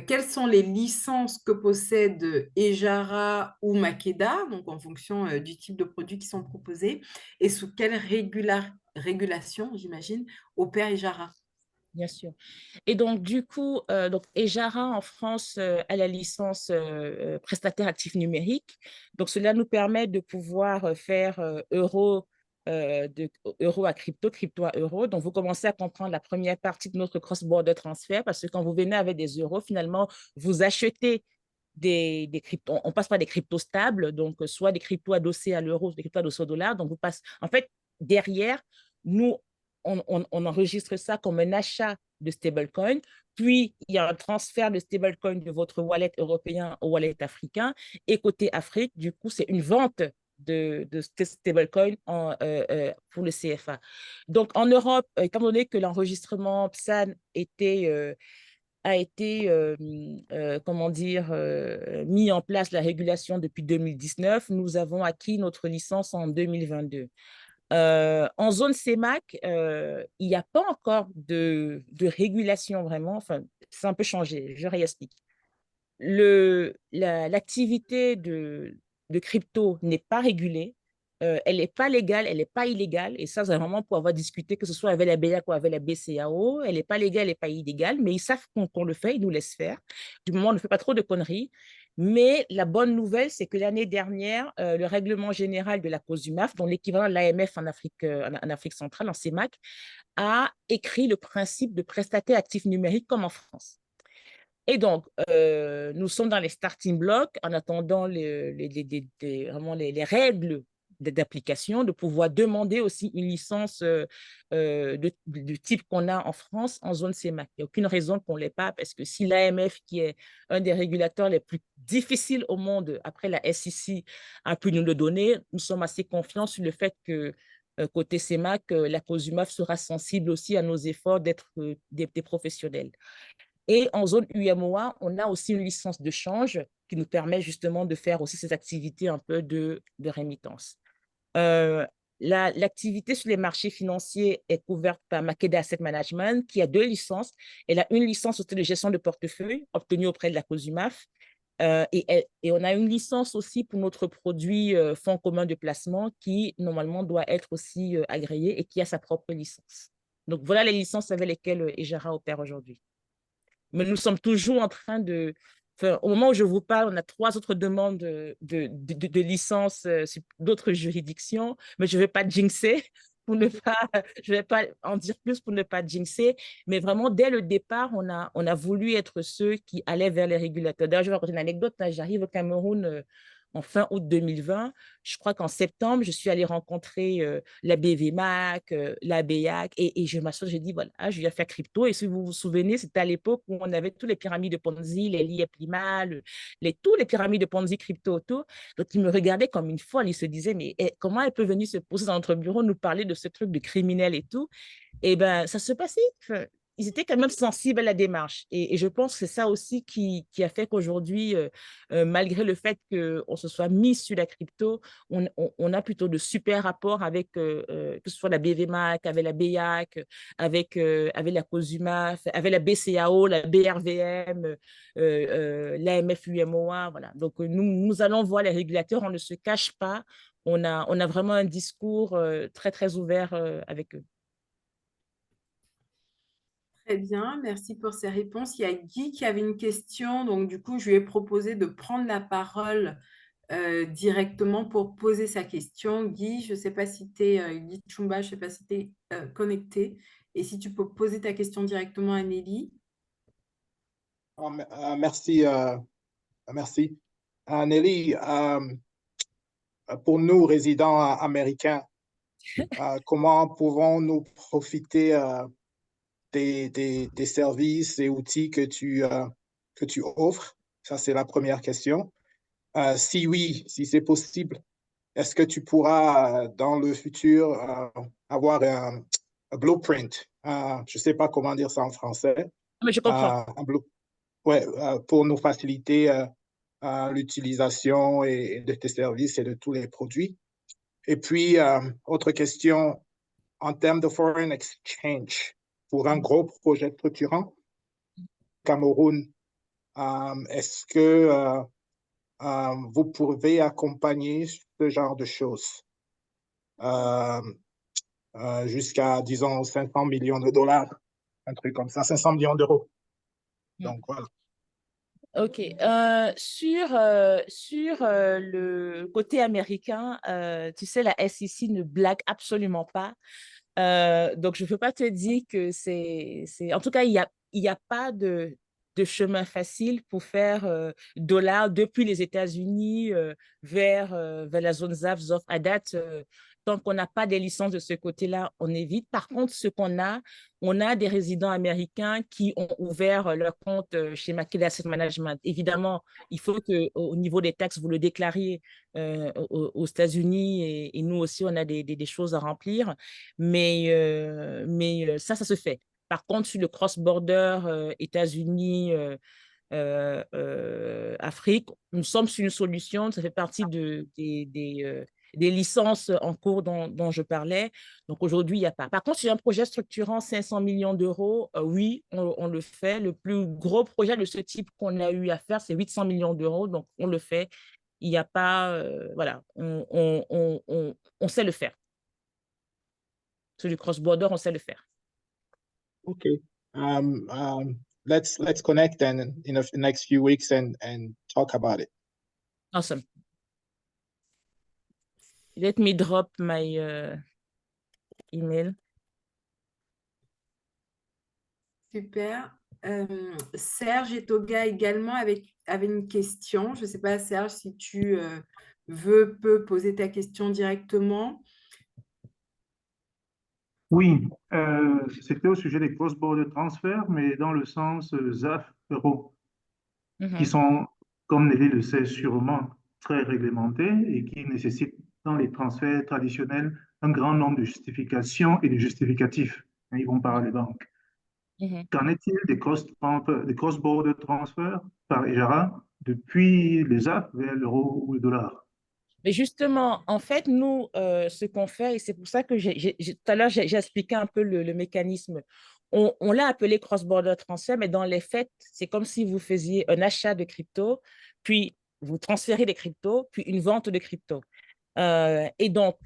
quelles sont les licences que possèdent Ejara ou Makeda, donc en fonction du type de produits qui sont proposés, et sous quelle régulation, j'imagine, opère Ejara. Bien sûr. Et donc, du coup, Ejara en France a la licence prestataire actif numérique. Donc, cela nous permet de pouvoir faire euro à crypto, crypto à euro. Donc, vous commencez à comprendre la première partie de notre cross-border transfert, parce que quand vous venez avec des euros, finalement, vous achetez des cryptos. On passe par des cryptos stables, donc soit des cryptos adossés à l'euro, des cryptos adossés au dollar. Donc, en fait, derrière, nous, on enregistre ça comme un achat de stablecoin, puis il y a un transfert de stablecoin de votre wallet européen au wallet africain, et côté Afrique, du coup, c'est une vente de stablecoin pour le CFA. Donc, en Europe, étant donné que l'enregistrement PSAN a été, mis en place, la régulation depuis 2019, nous avons acquis notre licence en 2022. En zone CEMAC, il n'y a pas encore de régulation vraiment. Enfin, c'est un peu changé, je réexplique. L'activité de crypto n'est pas régulée. Elle n'est pas légale, elle n'est pas illégale. Et ça, c'est vraiment pour avoir discuté, que ce soit avec la BEAC ou avec la BCAO. Elle n'est pas légale, elle n'est pas illégale, mais ils savent qu'on le fait, ils nous laissent faire. Du moment où on ne fait pas trop de conneries. Mais la bonne nouvelle, c'est que l'année dernière, le règlement général de la COSUMAF, dont l'équivalent de l'AMF en Afrique centrale, en CEMAC, a écrit le principe de prestataire actif numérique comme en France. Et donc, nous sommes dans les starting blocks en attendant vraiment les règles d'application, de pouvoir demander aussi une licence du type qu'on a en France en zone CEMAC. Il n'y a aucune raison qu'on ne l'ait pas, parce que si l'AMF, qui est un des régulateurs les plus difficiles au monde après la SEC, a pu nous le donner, nous sommes assez confiants sur le fait que côté CEMAC, la COSUMAF sera sensible aussi à nos efforts d'être des professionnels. Et en zone UMOA, on a aussi une licence de change qui nous permet justement de faire aussi ces activités un peu de rémittance. l'activité sur les marchés financiers est couverte par Makeda Asset Management, qui a 2 licences. Elle a une licence de gestion de portefeuille obtenue auprès de la COSUMAF. Et on a une licence aussi pour notre produit fonds commun de placement qui, normalement, doit être aussi agréé et qui a sa propre licence. Donc, voilà les licences avec lesquelles Ejara opère aujourd'hui. Mais nous sommes toujours en train de… Enfin, au moment où je vous parle, on a 3 autres demandes de licences sur d'autres juridictions, mais je ne vais pas jinxer pour ne pas… Je ne vais pas en dire plus pour ne pas jinxer, mais vraiment, dès le départ, on a voulu être ceux qui allaient vers les régulateurs. D'ailleurs, je vais raconter une anecdote. J'arrive au Cameroun en fin août 2020. Je crois qu'en septembre, je suis allée rencontrer la BVMAC, la BEAC, et je m'assois, je dis, voilà, je viens faire crypto. Et si vous vous souvenez, c'était à l'époque où on avait tous les pyramides de Ponzi, les LIEP Lima, tous les pyramides de Ponzi crypto autour. Donc, ils me regardaient comme une folle. Ils se disaient, mais comment elle peut venir se poser dans notre bureau, nous parler de ce truc de criminel et tout? Et bien, ça se passait. Enfin, ils étaient quand même sensibles à la démarche. Et je pense que c'est ça aussi qui a fait qu'aujourd'hui, malgré le fait qu'on se soit mis sur la crypto, on a plutôt de super rapports avec, que ce soit la BVMAC, avec la BEAC, avec la COSUMAF, avec la BCAO, la BRVM, l'AMF-UMOA. Voilà. Donc, nous allons voir les régulateurs, on ne se cache pas. On a vraiment un discours très, très ouvert avec eux. Très bien, merci pour ces réponses. Il y a Guy qui avait une question, donc du coup, je lui ai proposé de prendre la parole directement pour poser sa question. Guy, je ne sais pas si tu es, Guy Tchumba, je ne sais pas si tu es connecté, et si tu peux poser ta question directement à Nelly. Merci, merci. Nelly, pour nous, résidents américains, comment pouvons-nous profiter des services et outils que tu offres? Ça, c'est la première question. Si oui, si c'est possible, est-ce que tu pourras, dans le futur, avoir un blueprint? Je ne sais pas comment dire ça en français. Mais je comprends. Ouais, pour nous faciliter l'utilisation de tes services et de tous les produits. Et puis, autre question, en termes de foreign exchange, pour un gros projet structurant, Cameroun, est-ce que vous pouvez accompagner ce genre de choses jusqu'à, disons, 500 millions de dollars, un truc comme ça, 500 millions d'euros. Donc, voilà. OK. Sur le côté américain, tu sais, la SEC ne blague absolument pas. Donc, je ne peux pas te dire que c'est… En tout cas, il y a pas de chemin facile pour faire dollars depuis les États-Unis vers la zone ZAF, ZOF. À date, tant qu'on n'a pas des licences de ce côté-là, on évite. Par contre, on a des résidents américains qui ont ouvert leur compte chez Makeda Asset Management. Évidemment, il faut qu'au niveau des taxes, vous le déclariez aux États-Unis et nous aussi, on a des choses à remplir. Mais ça se fait. Par contre, sur le cross-border États-Unis, Afrique, nous sommes sur une solution. Ça fait partie des licences en cours dont je parlais. Donc, aujourd'hui, il n'y a pas. Par contre, sur un projet structurant 500 millions d'euros, oui, on le fait. Le plus gros projet de ce type qu'on a eu à faire, c'est 800 millions d'euros. Donc, on le fait. Il n'y a pas… voilà, on sait le faire. Sur du cross-border, on sait le faire. OK. Let's connect then in the next few weeks and talk about it. Awesome. Let me drop my email. Super. Serge et Toga également avaient une question. Je ne sais pas, Serge, si tu peux poser ta question directement. Oui, c'était au sujet des cross-border transferts, mais dans le sens ZAF euro, qui sont, comme Nelly le sait sûrement, très réglementés et qui nécessitent dans les transferts traditionnels un grand nombre de justifications et de justificatifs. Ils vont par les banques. Qu'en est-il des cross-border transferts par Ejara depuis les ZAF vers l'euro ou le dollar? Mais justement, en fait, nous, ce qu'on fait, et c'est pour ça que tout à l'heure, j'ai expliqué un peu le mécanisme. On l'a appelé cross-border transfer, mais dans les faits, c'est comme si vous faisiez un achat de crypto, puis vous transférez des cryptos, puis une vente de crypto. Et donc,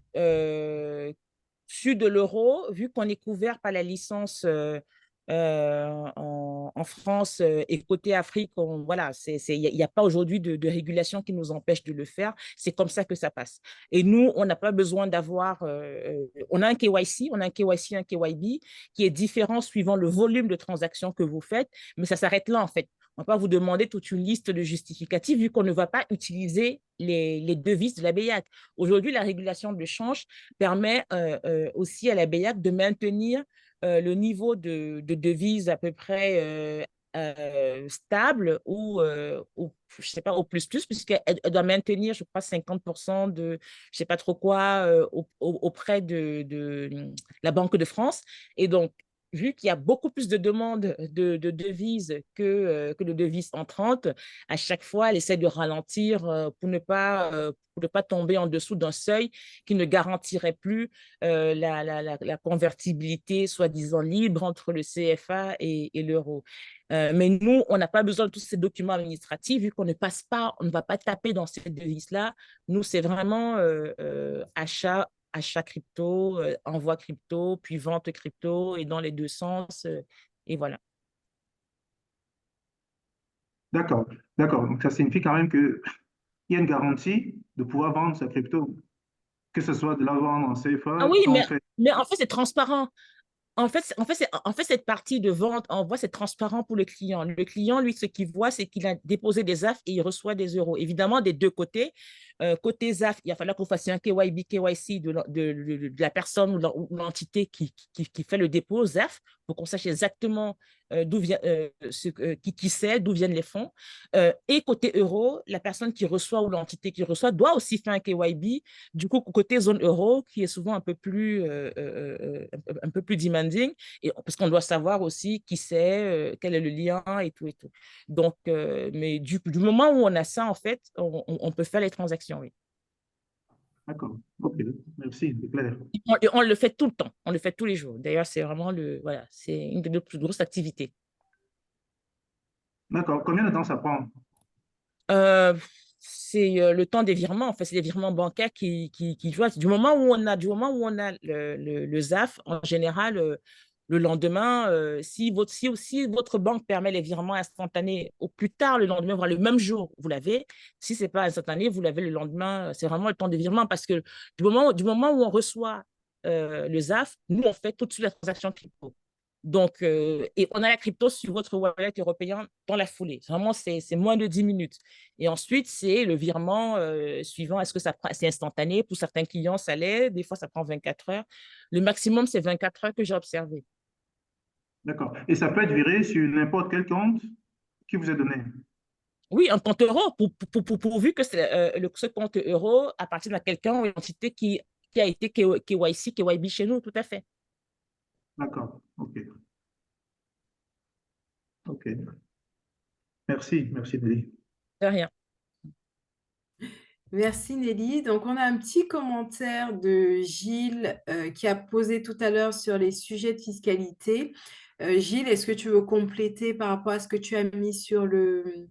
sur de l'euro, vu qu'on est couvert par la licence en France et côté Afrique, voilà, il n'y a pas aujourd'hui de régulation qui nous empêche de le faire. C'est comme ça que ça passe. Et nous, on n'a pas besoin d'avoir, on a un KYC, un KYB qui est différent suivant le volume de transactions que vous faites, mais ça s'arrête là en fait. On ne va pas vous demander toute une liste de justificatifs vu qu'on ne va pas utiliser les devises de la BEAC. Aujourd'hui, la régulation de change permet aussi à la BEAC de maintenir le niveau de devises à peu près stable ou je sais pas, au plus, puisqu'elle doit maintenir, je crois, 50% de, je sais pas trop quoi, auprès de la Banque de France. Et donc, vu qu'il y a beaucoup plus de demandes de devises que de devises entrantes, à chaque fois, elle essaie de ralentir pour ne pas tomber en dessous d'un seuil qui ne garantirait plus la convertibilité soi-disant libre entre le CFA et l'euro. Mais nous, on n'a pas besoin de tous ces documents administratifs vu qu'on ne passe pas, on ne va pas taper dans ces devises-là. Nous, c'est vraiment achat crypto, envoi crypto, puis vente crypto et dans les deux sens. Et voilà. D'accord, d'accord. Donc, ça signifie quand même qu'il y a une garantie de pouvoir vendre sa crypto, que ce soit de la vendre en Ah CFA, oui, quand on fait. mais en fait, c'est transparent. En fait, cette partie de vente, on voit, c'est transparent pour le client. Le client, lui, ce qu'il voit, c'est qu'il a déposé des AF et il reçoit des euros. Évidemment, des deux côtés. Côté ZAF, il va falloir qu'on fasse un KYB, KYC de la personne ou l'entité qui fait le dépôt ZAF pour qu'on sache exactement d'où vient, qui c'est, d'où viennent les fonds. Et côté euro, la personne qui reçoit ou l'entité qui reçoit doit aussi faire un KYB. Du coup, côté zone euro, qui est souvent un peu plus demanding, et, parce qu'on doit savoir aussi qui c'est, quel est le lien et tout et tout. Donc, mais du moment où on a ça, en fait, on peut faire les transactions, oui. D'accord, ok, merci, c'est clair. On le fait tout le temps, on le fait tous les jours. D'ailleurs, c'est vraiment voilà, c'est une de nos plus grosses activités. D'accord, combien de temps ça prend? C'est le temps des virements, en fait, c'est des virements bancaires qui jouent. Du moment où on a le ZAF, en général, le lendemain, si votre banque permet les virements instantanés, au plus tard le lendemain, voire le même jour, vous l'avez. Si ce n'est pas instantané, vous l'avez le lendemain. C'est vraiment le temps des virements parce que du moment où on reçoit le ZAF, nous, on fait tout de suite la transaction crypto. Donc, et on a la crypto sur votre wallet européen dans la foulée. Vraiment, c'est moins de 10 minutes. Et ensuite, c'est le virement suivant. Est-ce que c'est instantané? Pour certains clients, ça l'est. Des fois, ça prend 24 heures. Le maximum, c'est 24 heures que j'ai observé. D'accord. Et ça peut être viré sur n'importe quel compte qui vous est donné? Oui, un compte euro, pourvu que ce compte euro appartienne à quelqu'un ou une entité qui a été KYC, KYB chez nous, tout à fait. D'accord, ok. Ok. Merci, merci Nelly. De rien. Merci Nelly. Donc, on a un petit commentaire de Gilles qui a posé tout à l'heure sur les sujets de fiscalité. Gilles, est-ce que tu veux compléter par rapport à ce que tu as mis sur le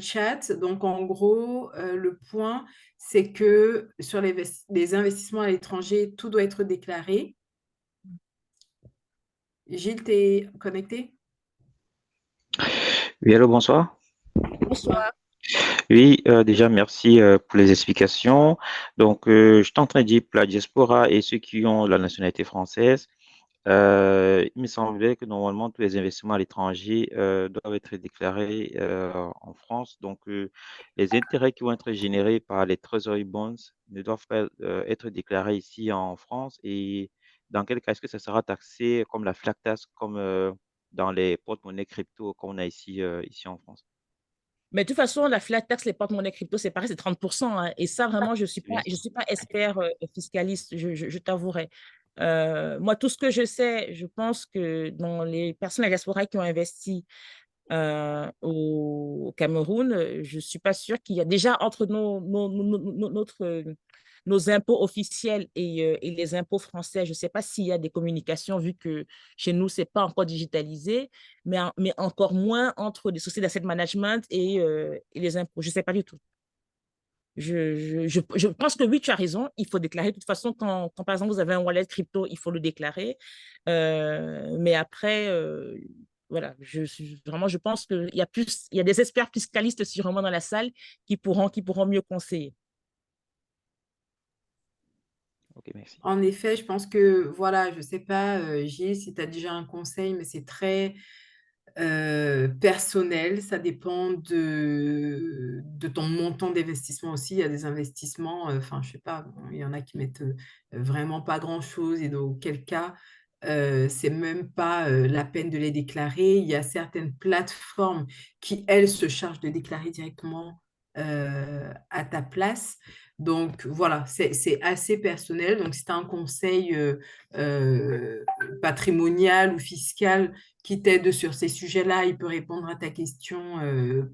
chat? Donc, en gros, le point, c'est que sur les investissements à l'étranger, tout doit être déclaré. Gilles, tu es connecté? Oui, allô, bonsoir. Bonsoir. Oui, déjà, merci pour les explications. Donc, je suis en train de dire pour la diaspora et ceux qui ont la nationalité française, il me semblait que normalement, tous les investissements à l'étranger doivent être déclarés en France. Donc, les intérêts qui vont être générés par les Treasury Bonds ne doivent pas être déclarés ici en France. Et dans quel cas est-ce que ça sera taxé comme la flat tax, comme dans les porte-monnaies crypto qu'on a ici en France? Mais de toute façon, la flat tax, les porte-monnaies crypto, c'est pareil, c'est 30%. Hein. Et ça, vraiment, je ne suis Oui. pas expert fiscaliste, je t'avouerai. Moi, tout ce que je sais, je pense que dans les personnes à la diaspora qui ont investi au Cameroun, je ne suis pas sûre qu'il y a déjà entre nos impôts officiels et les impôts français, je ne sais pas s'il y a des communications vu que chez nous, ce n'est pas encore digitalisé, mais encore moins entre les sociétés d'asset management et les impôts. Je ne sais pas du tout. Je pense que oui, tu as raison, il faut déclarer. De toute façon, quand par exemple vous avez un wallet crypto, il faut le déclarer. Mais après, voilà, vraiment, je pense qu'il y a il y a des experts fiscalistes sûrement dans la salle qui pourront mieux conseiller. Ok, merci. En effet, je pense que, voilà, je ne sais pas, Gilles, si tu as déjà un conseil, mais c'est très personnel. Ça dépend de ton montant d'investissement aussi. Il y a des investissements, enfin, je sais pas, bon, il y en a qui mettent vraiment pas grand-chose et dans quel cas, c'est même pas la peine de les déclarer. Il y a certaines plateformes qui, elles, se chargent de déclarer directement à ta place. Donc voilà, c'est assez personnel. Donc si tu as un conseil euh, patrimonial ou fiscal qui t'aide sur ces sujets-là, il peut répondre à ta question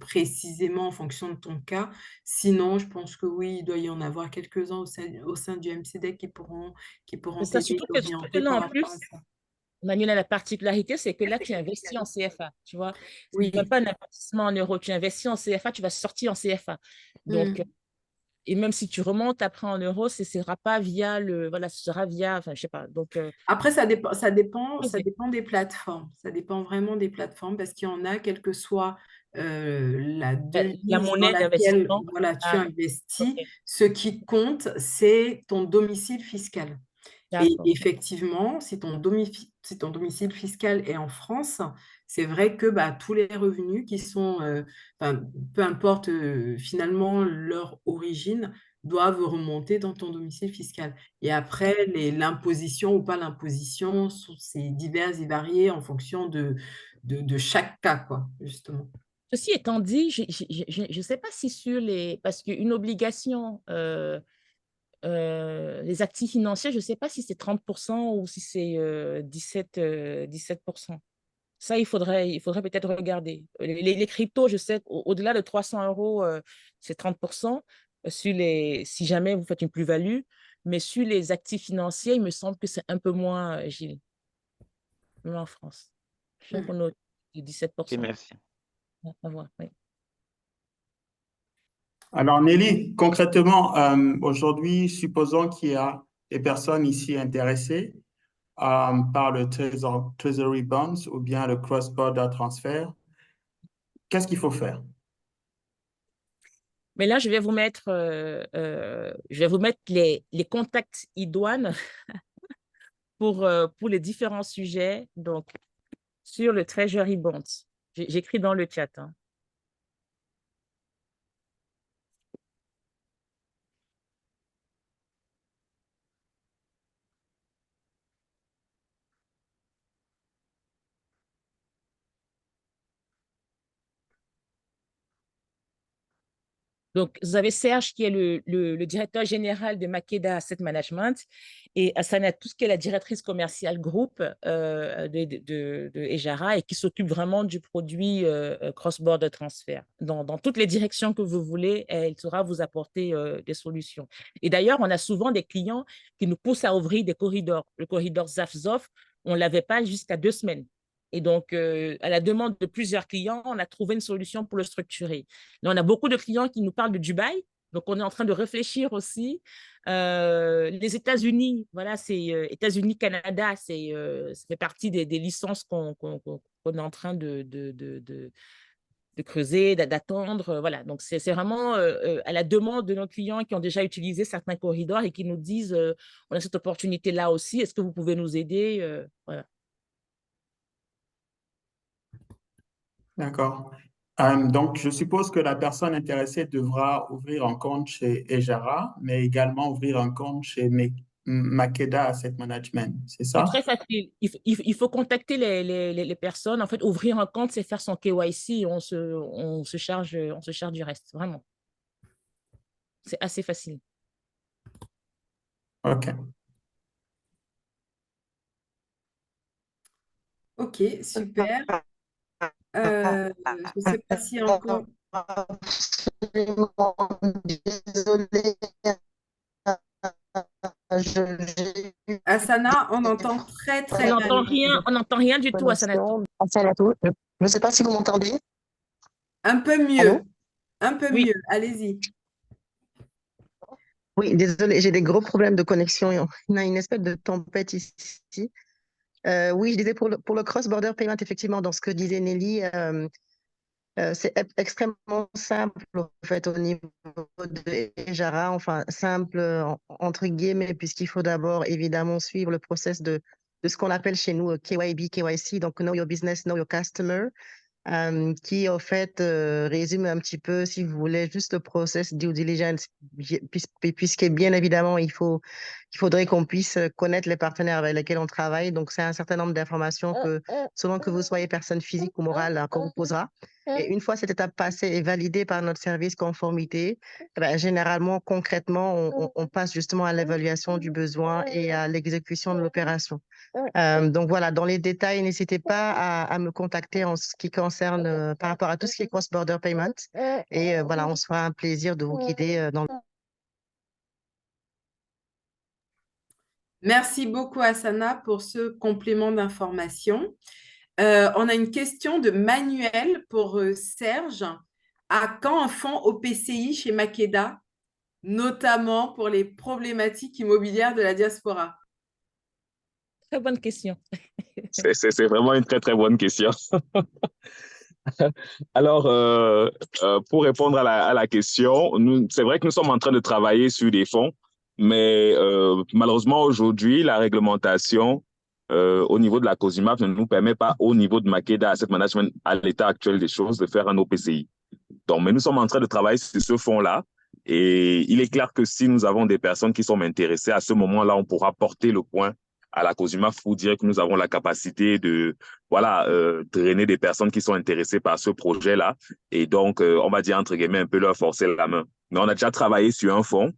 précisément en fonction de ton cas. Sinon, je pense que oui, il doit y en avoir quelques-uns au sein du MCDEC qui pourront C'est ça, t'aider et surtout que t'orienter là, par en rapport à plus, ça. Manuela, la particularité, c'est que là, tu investis en CFA, tu vois. Ce n'est même Oui. pas un investissement en euros. Tu investis en CFA, tu vas sortir en CFA. Donc, et même si tu remontes après en euros, ce sera pas via voilà, ce sera via, enfin, je sais pas. Donc, Après, ça ok. dépend des plateformes. Ça dépend vraiment des plateformes parce qu'il y en a, quelle que soit la La devise dans monnaie laquelle d'investissement. voilà, tu Ah, investis, ok, ce qui compte, c'est ton domicile fiscal. Et d'accord. effectivement, si ton domicile fiscal est en France, c'est vrai que bah, tous les revenus qui sont, enfin, peu importe finalement leur origine, doivent remonter dans ton domicile fiscal. Et après, l'imposition ou pas l'imposition, c'est divers et varié en fonction de chaque cas, quoi, justement. Ceci étant dit, je ne sais pas si sur les, parce qu'une obligation, les actifs financiers, je ne sais pas si c'est 30% ou si c'est 17%. Ça, il faudrait peut-être regarder. Les cryptos, je sais qu'au-delà de 300 euros, c'est 30% si jamais vous faites une plus-value. Mais sur les actifs financiers, il me semble que c'est un peu moins, Gilles, même en France. Je sais qu'on est au de Ok, 17%. merci. À voir, oui. Alors, Nelly, concrètement, aujourd'hui, supposons qu'il y a des personnes ici intéressées par le Treasury Bonds ou bien le Cross-Border Transfer. Qu'est-ce qu'il faut faire? Mais là, je vais vous mettre les contacts idoines pour les différents sujets. Donc, sur le Treasury Bonds, j'écris dans le chat, hein. Donc, vous avez Serge qui est le directeur général de Makeda Asset Management et Asana, tout ce qui est la directrice commerciale groupe de Ejara et qui s'occupe vraiment du produit cross-border transfer. Dans toutes les directions que vous voulez, elle saura vous apporter des solutions. Et d'ailleurs, on a souvent des clients qui nous poussent à ouvrir des corridors. Le corridor ZAFZOF, on ne l'avait pas jusqu'à 2 semaines. Et donc, à la demande de plusieurs clients, on a trouvé une solution pour le structurer. Là, on a beaucoup de clients qui nous parlent de Dubaï. Donc, on est en train de réfléchir aussi. Les États-Unis, voilà, c'est États-Unis, Canada, ça fait partie des licences qu'on est en train de creuser, d'attendre. Voilà. Donc, c'est vraiment à la demande de nos clients qui ont déjà utilisé certains corridors et qui nous disent on a cette opportunité-là aussi. Est-ce que vous pouvez nous aider? Voilà. D'accord. Donc, je suppose que la personne intéressée devra ouvrir un compte chez Ejara, mais également ouvrir un compte chez Makeda Asset Management, c'est C'est ça? très facile. Il faut contacter les personnes. En fait, ouvrir un compte, c'est faire son KYC et on se charge du reste. Vraiment. C'est assez facile. OK. Ok, super. Je ne sais pas si encore... Absolument désolée. J'ai eu Asana, on entend très, On très mal. n'entend rien du tout, Asana. Je ne sais pas si vous m'entendez. Un peu mieux. Allô? Un peu Oui. mieux. Allez-y. Oui, désolée, j'ai des gros problèmes de connexion. On a une espèce de tempête ici. Oui, je disais pour le cross-border payment, effectivement, dans ce que disait Nelly, c'est extrêmement simple en fait au niveau de Ejara, enfin simple entre guillemets, puisqu'il faut d'abord évidemment suivre le process de ce qu'on appelle chez nous KYB, KYC, donc Know Your Business, Know Your Customer, qui en fait résume un petit peu, si vous voulez, juste le process due diligence, puisque bien évidemment il faudrait qu'on puisse connaître les partenaires avec lesquels on travaille. Donc c'est un certain nombre d'informations que, selon que vous soyez personne physique ou morale, qu'on vous posera. Et une fois cette étape passée et validée par notre service conformité, généralement, concrètement, on passe justement à l'évaluation du besoin et à l'exécution de l'opération. Donc voilà, dans les détails, n'hésitez pas à me contacter en ce qui concerne par rapport à tout ce qui est cross-border payment. Et voilà, on se fera un plaisir de vous guider dans le... Merci beaucoup, Asana, pour ce complément d'information. On a une question de Manuel pour Serge. À quand un fonds OPCI chez Makeda, notamment pour les problématiques immobilières de la diaspora? Très bonne question. C'est vraiment une très, très bonne question. Alors, pour répondre à la question, c'est vrai que nous sommes en train de travailler sur des fonds, mais malheureusement, aujourd'hui, la réglementation au niveau de la COSUMAP ne nous permet pas, au niveau de Makeda Asset Management, à l'état actuel des choses, de faire un OPCI. Donc, mais nous sommes en train de travailler sur ce fonds-là. Et il est clair que si nous avons des personnes qui sont intéressées, à ce moment-là, on pourra porter le point à la COSUMAP pour dire que nous avons la capacité de drainer des personnes qui sont intéressées par ce projet-là. Et donc, on va dire, entre guillemets, un peu leur forcer la main. Mais on a déjà travaillé sur un fonds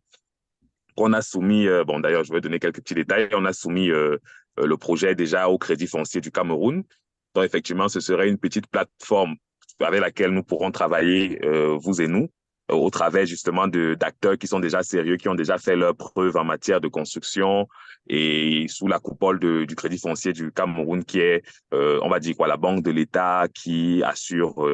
qu'on a soumis, bon, d'ailleurs, je vais donner quelques petits détails. On a soumis le projet déjà au Crédit foncier du Cameroun. Donc, effectivement, ce serait une petite plateforme avec laquelle nous pourrons travailler, vous et nous, au travers justement d'acteurs qui sont déjà sérieux, qui ont déjà fait leurs preuves en matière de construction et sous la coupole du Crédit foncier du Cameroun, qui est, on va dire quoi, la banque de l'État qui assure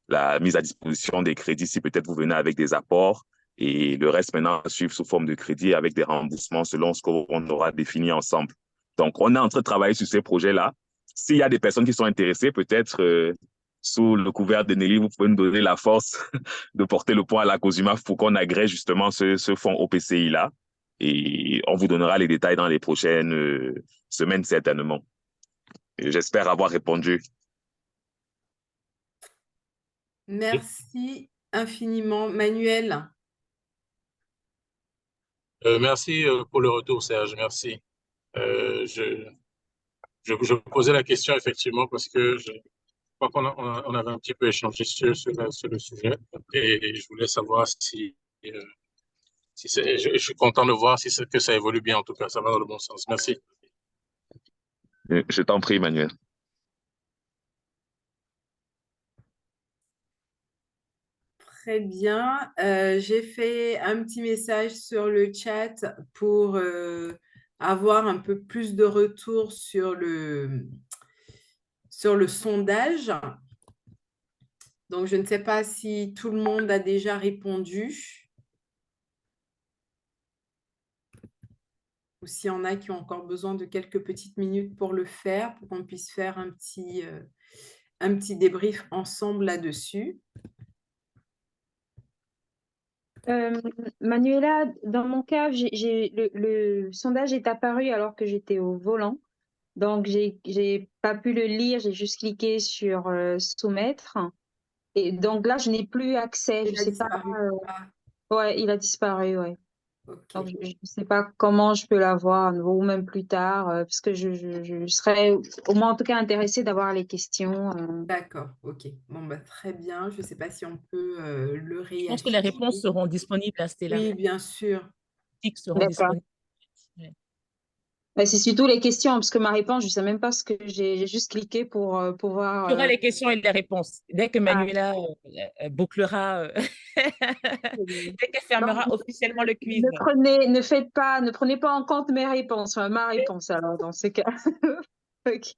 la mise à disposition des crédits si peut-être vous venez avec des apports. Et le reste maintenant à suivre sous forme de crédit avec des remboursements selon ce qu'on aura défini ensemble. Donc, on est en train de travailler sur ces projets-là. S'il y a des personnes qui sont intéressées, peut-être sous le couvert de Nelly, vous pouvez nous donner la force de porter le point à la COSUMAP pour qu'on agrée justement ce fonds OPCI-là. Et on vous donnera les détails dans les prochaines semaines, certainement. J'espère avoir répondu. Merci infiniment. Manuel. Merci pour le retour, Serge. Merci. Je posais la question effectivement parce que je crois on avait un petit peu échangé sur le sujet et je voulais savoir si je suis content de voir que ça évolue bien, en tout cas, ça va dans le bon sens. Merci. Je t'en prie, Manuel. Très bien. J'ai fait un petit message sur le chat pour avoir un peu plus de retour sur le sondage. Donc, je ne sais pas si tout le monde a déjà répondu ou s'il y en a qui ont encore besoin de quelques petites minutes pour le faire, pour qu'on puisse faire un petit débrief ensemble là-dessus. Manuela, dans mon cas, le sondage est apparu alors que j'étais au volant. Donc, j'ai pas pu le lire, j'ai juste cliqué sur soumettre. Et donc là, je n'ai plus accès. Je sais pas. Ouais, il a disparu, ouais. Okay. Donc, je ne sais pas comment je peux l'avoir à nouveau, ou même plus tard, parce que je serais au moins en tout cas intéressée d'avoir les questions. D'accord, ok. Bon, bah, très bien. Je ne sais pas si on peut le réafficher. Je pense que les réponses seront disponibles à Stella. Oui, bien sûr. Seront disponibles. C'est surtout les questions, parce que ma réponse, je ne sais même pas ce que j'ai juste cliqué pour pouvoir. Tu auras les questions et les réponses. Dès que Ah, Manuela bouclera, dès qu'elle donc, fermera officiellement le quiz. ne prenez pas en compte mes réponses, enfin, ma réponse alors, dans ce cas. Ok,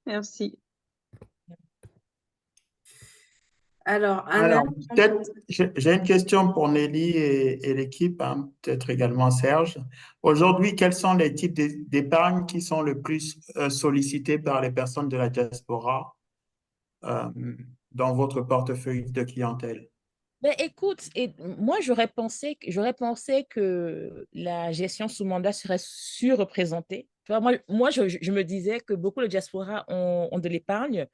merci. Alors, Anna, Alors, peut-être, j'ai une question pour Nelly et l'équipe, hein, peut-être également Serge. Aujourd'hui, quels sont les types d'épargne qui sont le plus sollicités par les personnes de la diaspora euh, dans votre portefeuille de clientèle? Ben, écoute, moi, j'aurais pensé que la gestion sous mandat serait surreprésentée. Tu vois, moi je me disais que beaucoup de diaspora ont de l'épargne,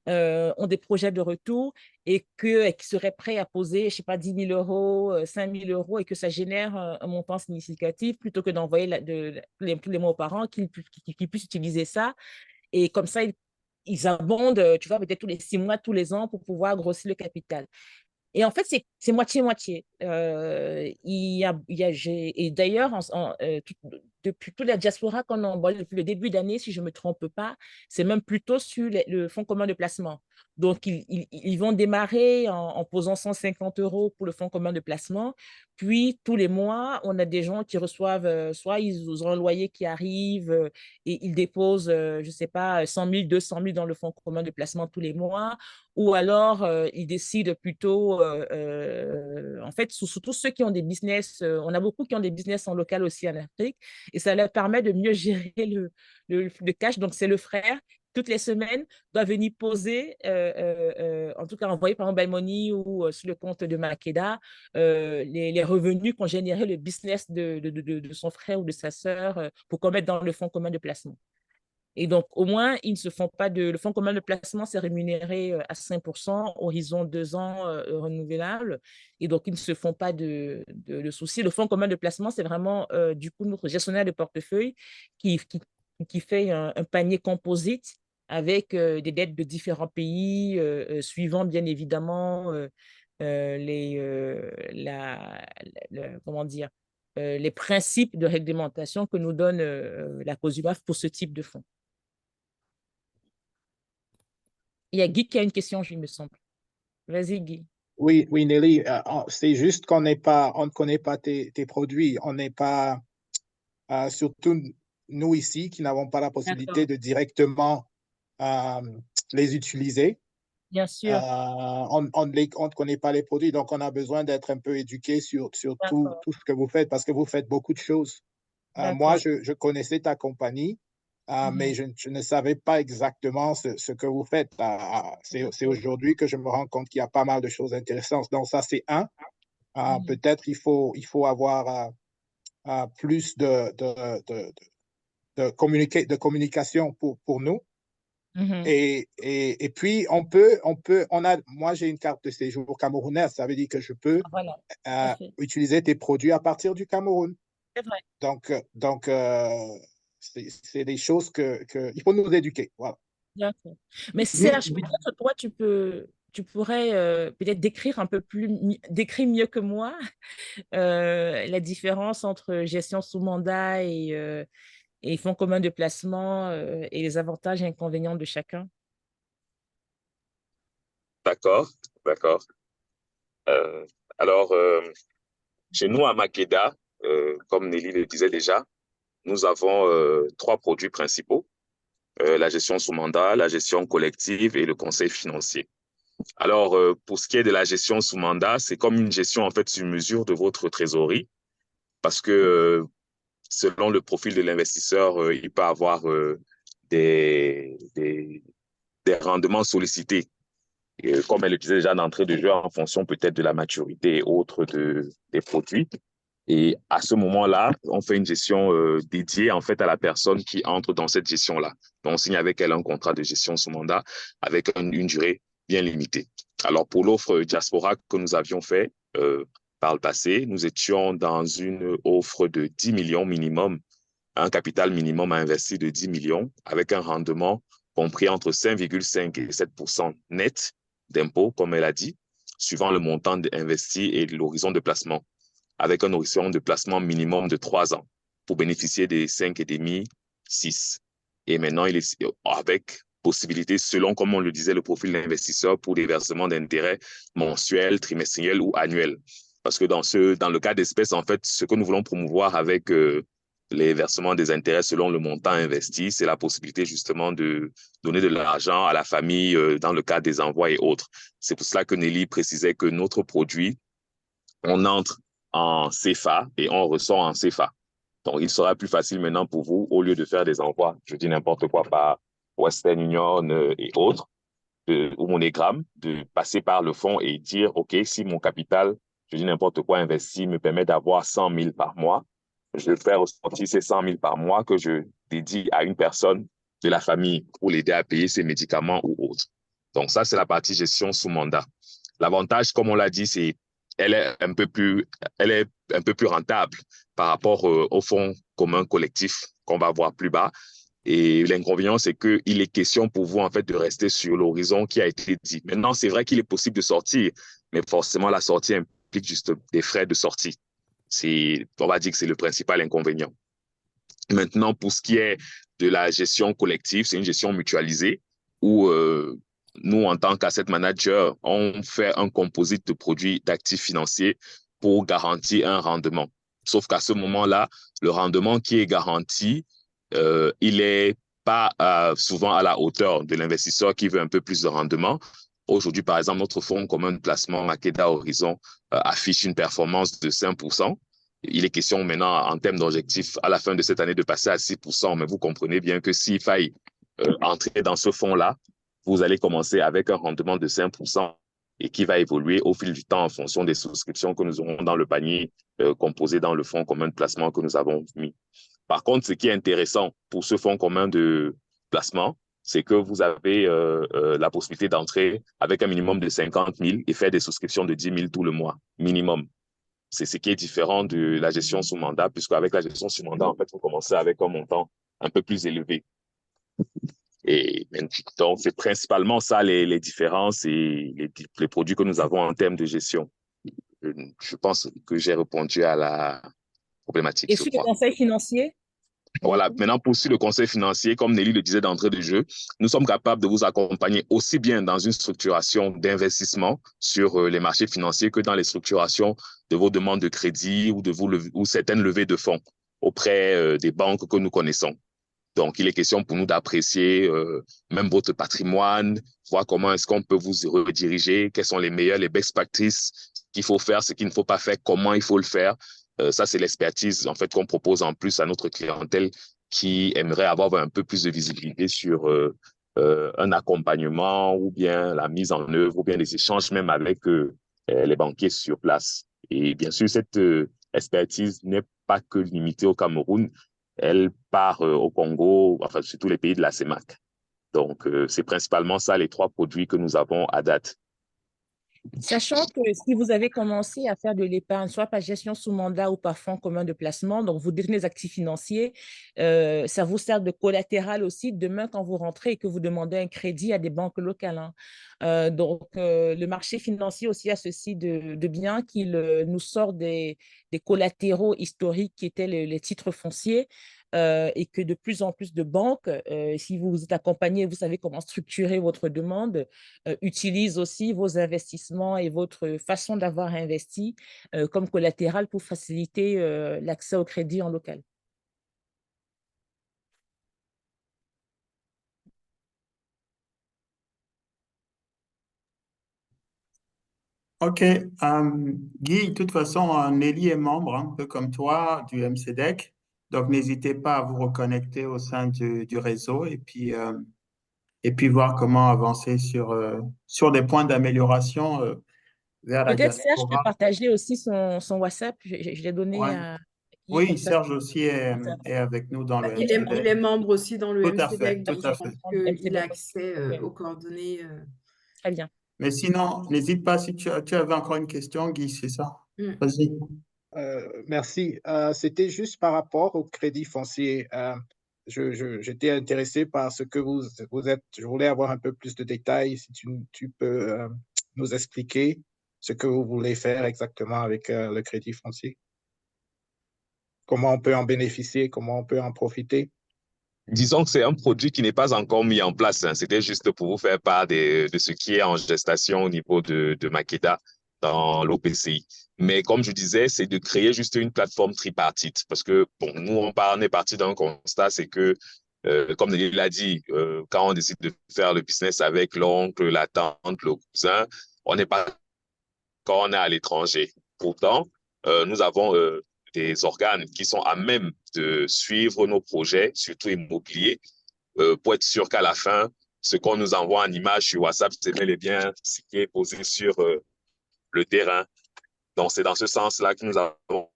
ont des projets de retour et qui seraient prêts à poser, je sais pas, 10 000 euros, 5 000 euros et que ça génère un montant significatif plutôt que d'envoyer tous les mois aux parents, qu'ils puissent utiliser ça. Et comme ça, ils abondent, tu vois, peut-être tous les 6 mois, tous les ans pour pouvoir grossir le capital. Et en fait, c'est moitié-moitié. Et d'ailleurs, depuis toute la diaspora qu'on envoie depuis le début d'année, si je ne me trompe pas, c'est même plutôt sur le fonds commun de placement. Donc, ils vont démarrer en posant 150 euros pour le fonds commun de placement. Puis, tous les mois, on a des gens qui reçoivent, soit ils ont un loyer qui arrive et ils déposent, je ne sais pas, 100 000, 200 000 dans le fonds commun de placement tous les mois. Ou alors, ils décident plutôt, en fait, surtout ceux qui ont des business, on a beaucoup qui ont des business en local aussi en Afrique, et ça leur permet de mieux gérer le cash. Donc, c'est le frère, toutes les semaines, doit venir poser, en tout cas envoyer par Mobile Money ou sur le compte de Makeda, les revenus qu'ont généré le business de son frère ou de sa sœur pour qu'on mette dans le fonds commun de placement. Et donc, au moins, ils ne se font pas le fonds commun de placement, c'est rémunéré à 5%, horizon 2 ans renouvelable. Et donc, ils ne se font pas de soucis. Le fonds commun de placement, c'est vraiment, du coup, notre gestionnaire de portefeuille qui fait un panier composite avec des dettes de différents pays, suivant bien évidemment comment dire, les principes de réglementation que nous donne la COSUMAF pour ce type de fonds. Il y a Guy qui a une question, il me semble. Vas-y, Guy. Oui, Nelly, c'est juste on ne connaît pas tes produits. On n'est pas, surtout nous ici, qui n'avons pas la possibilité de directement les utiliser. Bien sûr. On ne connaît pas les produits, donc on a besoin d'être un peu éduqué sur tout ce que vous faites, parce que vous faites beaucoup de choses. Moi, je connaissais ta compagnie, mais je ne savais pas exactement ce que vous faites. C'est aujourd'hui que je me rends compte qu'il y a pas mal de choses intéressantes. Donc ça, c'est un. Peut-être il faut avoir plus de communication pour nous. Et puis, moi, j'ai une carte de séjour camerounaise. Ça veut dire que je peux utiliser tes produits à partir du Cameroun. C'est vrai. Donc c'est des choses il faut nous éduquer. Voilà. D'accord. Mais Serge, peut-être toi, tu pourrais peut-être décrire mieux que moi la différence entre gestion sous mandat et fonds commun de placement et les avantages et inconvénients de chacun. D'accord. Alors, chez nous, à Makeda, comme Nelly le disait déjà, nous avons 3 produits principaux, la gestion sous mandat, la gestion collective et le conseil financier. Alors, pour ce qui est de la gestion sous mandat, c'est comme une gestion en fait sur mesure de votre trésorerie, parce que selon le profil de l'investisseur, il peut avoir des rendements sollicités. Et comme elle le disait déjà d'entrée de jeu, en fonction peut-être de la maturité et autres des produits. Et à ce moment-là, on fait une gestion dédiée en fait à la personne qui entre dans cette gestion-là. Donc, on signe avec elle un contrat de gestion sous mandat avec une durée bien limitée. Alors, pour l'offre Diaspora que nous avions fait par le passé, nous étions dans une offre de 10 millions minimum, un capital minimum à investir de 10 millions avec un rendement compris entre 5,5 et 7% net d'impôt, comme elle a dit, suivant le montant investi et l'horizon de placement, avec un horizon de placement minimum de 3 ans. pour bénéficier des 5,5, 6. Et maintenant, il est avec possibilité, selon, comme on le disait, le profil d'investisseur pour des versements d'intérêts mensuels, trimestriels ou annuels. Parce que dans le cas d'espèces, en fait, ce que nous voulons promouvoir avec les versements des intérêts selon le montant investi, c'est la possibilité justement de donner de l'argent à la famille dans le cas des envois et autres. C'est pour cela que Nelly précisait que notre produit, on entre en CFA et on ressort en CFA. Donc, il sera plus facile maintenant pour vous, au lieu de faire des envois, je dis n'importe quoi, par Western Union et autres, ou MoneyGram, de passer par le fonds et dire, OK, si mon capital, je dis n'importe quoi, investi, me permet d'avoir 100 000 par mois, je vais faire ressortir ces 100 000 par mois que je dédie à une personne de la famille pour l'aider à payer ses médicaments ou autres. Donc, ça, c'est la partie gestion sous mandat. L'avantage, comme on l'a dit, c'est elle est un peu plus rentable par rapport au fonds commun collectif qu'on va voir plus bas. Et l'inconvénient, c'est qu'il est question pour vous, en fait, de rester sur l'horizon qui a été dit. Maintenant, c'est vrai qu'il est possible de sortir, mais forcément, la sortie implique juste des frais de sortie. On va dire que c'est le principal inconvénient. Maintenant, pour ce qui est de la gestion collective, c'est une gestion mutualisée où nous, en tant qu'asset manager, on fait un composite de produits d'actifs financiers pour garantir un rendement. Sauf qu'à ce moment-là, le rendement qui est garanti, il n'est pas souvent à la hauteur de l'investisseur qui veut un peu plus de rendement. Aujourd'hui, par exemple, notre fonds commun de placement Makeda Horizon affiche une performance de 5%. Il est question maintenant, en termes d'objectifs, à la fin de cette année, de passer à 6%. Mais vous comprenez bien que s'il faille entrer dans ce fonds-là, vous allez commencer avec un rendement de 5% et qui va évoluer au fil du temps en fonction des souscriptions que nous aurons dans le panier composé dans le fonds commun de placement que nous avons mis. Par contre, ce qui est intéressant pour ce fonds commun de placement, c'est que vous avez la possibilité d'entrer avec un minimum de 50 000 et faire des souscriptions de 10 000 tout le mois, minimum. C'est ce qui est différent de la gestion sous mandat, puisqu'avec la gestion sous mandat, en fait, vous commencez avec un montant un peu plus élevé. Et donc, c'est principalement ça les différences et les produits que nous avons en termes de gestion. Je pense que j'ai répondu à la problématique. Et sur le conseil financier? Voilà, maintenant pour le conseil financier, comme Nelly le disait d'entrée de jeu, nous sommes capables de vous accompagner aussi bien dans une structuration d'investissement sur les marchés financiers que dans les structurations de vos demandes de crédit ou certaines levées de fonds auprès des banques que nous connaissons. Donc, il est question pour nous d'apprécier même votre patrimoine, voir comment est-ce qu'on peut vous rediriger, quelles sont les meilleures, les best practices qu'il faut faire, ce qu'il ne faut pas faire, comment il faut le faire. Ça, c'est l'expertise en fait qu'on propose en plus à notre clientèle qui aimerait avoir un peu plus de visibilité sur un accompagnement ou bien la mise en œuvre ou bien les échanges même avec les banquiers sur place. Et bien sûr, cette expertise n'est pas que limitée au Cameroun. Elle part au Congo, enfin, sur tous les pays de la CEMAC. Donc, c'est principalement ça, les trois produits que nous avons à date. Sachant que si vous avez commencé à faire de l'épargne, soit par gestion sous mandat ou par fonds commun de placement, donc vous détenez des actifs financiers, ça vous sert de collatéral aussi demain quand vous rentrez et que vous demandez un crédit à des banques locales. Hein. Donc, le marché financier aussi a ceci de bien qu'il nous sort des collatéraux historiques qui étaient les titres fonciers. Et que de plus en plus de banques, si vous êtes accompagné, vous savez comment structurer votre demande, utilisent aussi vos investissements et votre façon d'avoir investi comme collatéral pour faciliter l'accès au crédit en local. OK. Guy, de toute façon, Nelly est membre, un peu comme toi, du MCDEC. Donc, n'hésitez pas à vous reconnecter au sein du réseau et puis voir comment avancer sur des points d'amélioration vers la Peut-être Serge peut diaspora. partager aussi son WhatsApp. Je l'ai donné Ouais. à Guy, Oui, comme ça. Serge aussi est avec nous dans le Il MCDEC. est membre aussi dans le Tout à fait, MCDEC, tout à donc fait. il a MCDEC. accès Ok. aux coordonnées. Très bien. Mais sinon, n'hésite pas si tu avais encore une question, Guy, c'est ça? Vas-y. Merci. C'était juste par rapport au crédit foncier. J'étais intéressé par ce que vous êtes. Je voulais avoir un peu plus de détails. Si tu peux nous expliquer ce que vous voulez faire exactement avec le crédit foncier. comment on peut en bénéficier, comment on peut en profiter? Disons que c'est un produit qui n'est pas encore mis en place, hein. C'était juste pour vous faire part de ce qui est en gestation au niveau de Makeda dans l'OPCI. Mais comme je disais, c'est de créer juste une plateforme tripartite. Parce que, bon, nous, on est parti d'un constat, c'est que, comme Nelly l'a dit, quand on décide de faire le business avec l'oncle, la tante, le cousin, on n'est pas quand on est à l'étranger. Pourtant, nous avons des organes qui sont à même de suivre nos projets, surtout immobiliers, pour être sûr qu'à la fin, ce qu'on nous envoie en image sur WhatsApp, c'est bel et bien ce qui est posé sur le terrain. Donc, c'est dans ce sens-là que nous avons